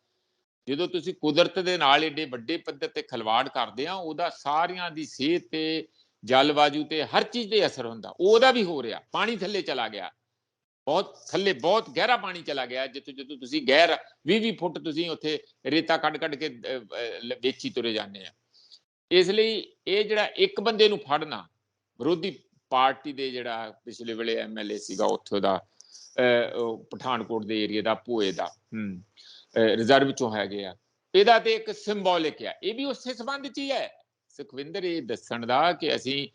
ਜਦੋਂ ਤੁਸੀਂ ਕੁਦਰਤ ਦੇ ਨਾਲ ਏਡੇ ਵੱਡੇ ਪੱਧਰ ਤੇ ਖਿਲਵਾੜ ਕਰਦੇ ਆ, ਉਹਦਾ ਸਾਰਿਆਂ ਦੀ ਸਿਹਤ ਤੇ, ਜਲਵਾਯੂ ਤੇ, ਹਰ ਚੀਜ਼ ਤੇ ਅਸਰ ਹੁੰਦਾ। ਉਹਦਾ ਵੀ ਹੋ ਰਿਹਾ। ਪਾਣੀ ਥੱਲੇ ਚਲਾ ਗਿਆ, ਬਹੁਤ ਥੱਲੇ, ਬਹੁਤ ਗਹਿਰਾ ਪਾਣੀ ਚਲਾ ਗਿਆ, ਜਿੱਥੇ ਜਦੋਂ ਤੁਸੀਂ ਗਹਿਰ 20-20 ਫੁੱਟ ਤੁਸੀਂ ਉੱਥੇ ਰੇਤਾ ਕੱਢ ਕੇ ਵੇਚੀ ਤੁਰੇ ਜਾਂਦੇ ਆ। ਇਸ ਲਈ ਇਹ ਜਿਹੜਾ ਇੱਕ ਬੰਦੇ ਨੂੰ ਫੜਨਾ, ਵਿਰੋਧੀ ਪਾਰਟੀ ਦੇ ਜਿਹੜਾ ਪਿਛਲੇ ਵੇਲੇ ਐਮਐਲਏ ਸੀਗਾ ਉੱਥੋਂ ਦਾ, ਪਠਾਨਕੋਟ ਦੇ ਏਰੀਆ ਦਾ, ਭੋਏ ਦਾ, ਰਿਜ਼ਰਵ ਚੋਂ ਹੈਗੇ ਆ, ਇਹਦਾ ਤੇ ਇੱਕ ਸਿੰਬੋਲਿਕ ਆ। ਇਹ ਵੀ ਉਸੇ ਸੰਬੰਧ ਚ ਹੀ ਹੈ ਸੁਖਵਿੰਦਰ, ਇਹ ਦੱਸਣ ਦਾ ਕਿ ਅਸੀਂ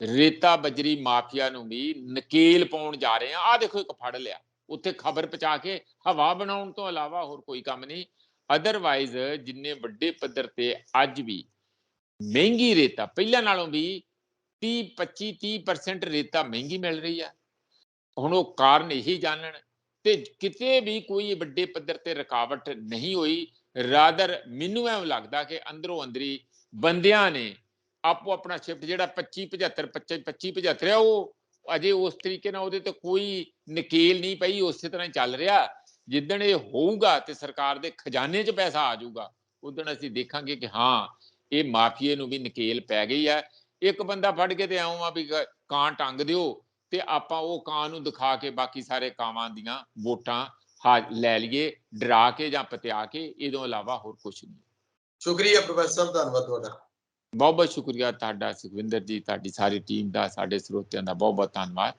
ਰੇਤਾ ਬਜਰੀ ਮਾਫੀਆ ਨੂੰ ਵੀ ਨਕੇਲ ਪਾਉਣ ਜਾ ਰਹੇ ਆ। ਆਹ ਦੇਖੋ, ਇੱਕ ਫੜ ਲਿਆ, ਉੱਥੇ ਖਬਰ ਪਹੁੰਚਾ ਕੇ ਹਵਾ ਬਣਾਉਣ ਤੋਂ ਇਲਾਵਾ ਹੋਰ ਕੋਈ ਕੰਮ ਨਹੀਂ। ਅਦਰਵਾਈਜ਼ ਜਿੰਨੇ ਵੱਡੇ ਪੱਧਰ ਤੇ ਅੱਜ ਵੀ ਮਹਿੰਗੀ ਰੇਤਾ, ਪਹਿਲਾਂ ਨਾਲੋਂ ਵੀ 25-30% ਰੇਤਾ ਮਹਿੰਗੀ ਮਿਲ ਰਹੀ ਆ। ਹੁਣ ਉਹ ਕਾਰਨ ਇਹੀ ਜਾਣਨ, ਤੇ ਕਿਤੇ ਵੀ ਕੋਈ ਵੱਡੇ ਪੱਧਰ ਤੇ ਰੁਕਾਵਟ ਨਹੀਂ ਹੋਈ। ਰਾਦਰ ਮੈਨੂੰ ਐਂ ਲੱਗਦਾ ਕਿ ਅੰਦਰੋਂ ਅੰਦਰੀ ਬੰਦਿਆਂ ਨੇ ਆਪੋ ਆਪਣਾ ਸ਼ਿਫਟ ਜਿਹੜਾ 25-75 ਆ, ਉਹ ਅਜੇ ਉਸ ਤਰੀਕੇ ਨਾਲ ਉਹਦੇ ਤੇ ਕੋਈ ਨਕੇਲ ਨਹੀਂ ਪਈ, ਉਸੇ ਤਰ੍ਹਾਂ ਚੱਲ ਰਿਹਾ। ਜਿੱਦਣ ਇਹ ਹੋਊਗਾ ਤੇ ਸਰਕਾਰ ਦੇ ਖਜ਼ਾਨੇ 'ਚ ਪੈਸਾ ਆ ਜਾਊਗਾ, ਉਦਣ ਅਸੀਂ ਦੇਖਾਂਗੇ ਕਿ ਹਾਂ, ਇਹ ਮਾਫੀਏ ਨੂੰ ਵੀ ਨਕੇਲ ਪੈ ਗਈ ਹੈ। ਇੱਕ ਬੰਦਾ ਫੜ ਕੇ ਤੇ ਆਉਂ ਆ ਵੀ ਕਾਂ ਟੰਗ ਦਿਓ, ਤੇ ਆਪਾਂ ਉਹ ਕਾਂ ਨੂੰ ਦਿਖਾ ਕੇ ਬਾਕੀ ਸਾਰੇ ਕਾਵਾਂ ਦੀਆਂ ਵੋਟਾਂ ਲੈ ਲਈਏ, ਡਰਾ ਕੇ ਜਾਂ ਪਤਿਆ ਕੇ। ਇਹਦੋਂ ਇਲਾਵਾ ਹੋਰ ਕੁਝ ਨਹੀਂ। ਸ਼ੁਕਰੀਆ ਪ੍ਰੋਫੈਸਰ ਸਾਹਿਬ, ਧੰਨਵਾਦ ਤੁਹਾਡਾ। ਬਹੁਤ ਬਹੁਤ ਸ਼ੁਕਰੀਆ ਤੁਹਾਡਾ ਸੁਖਵਿੰਦਰ ਜੀ, ਤੁਹਾਡੀ ਸਾਰੀ ਟੀਮ ਦਾ, ਸਾਡੇ ਸਰੋਤਿਆਂ ਦਾ ਬਹੁਤ ਬਹੁਤ ਧੰਨਵਾਦ।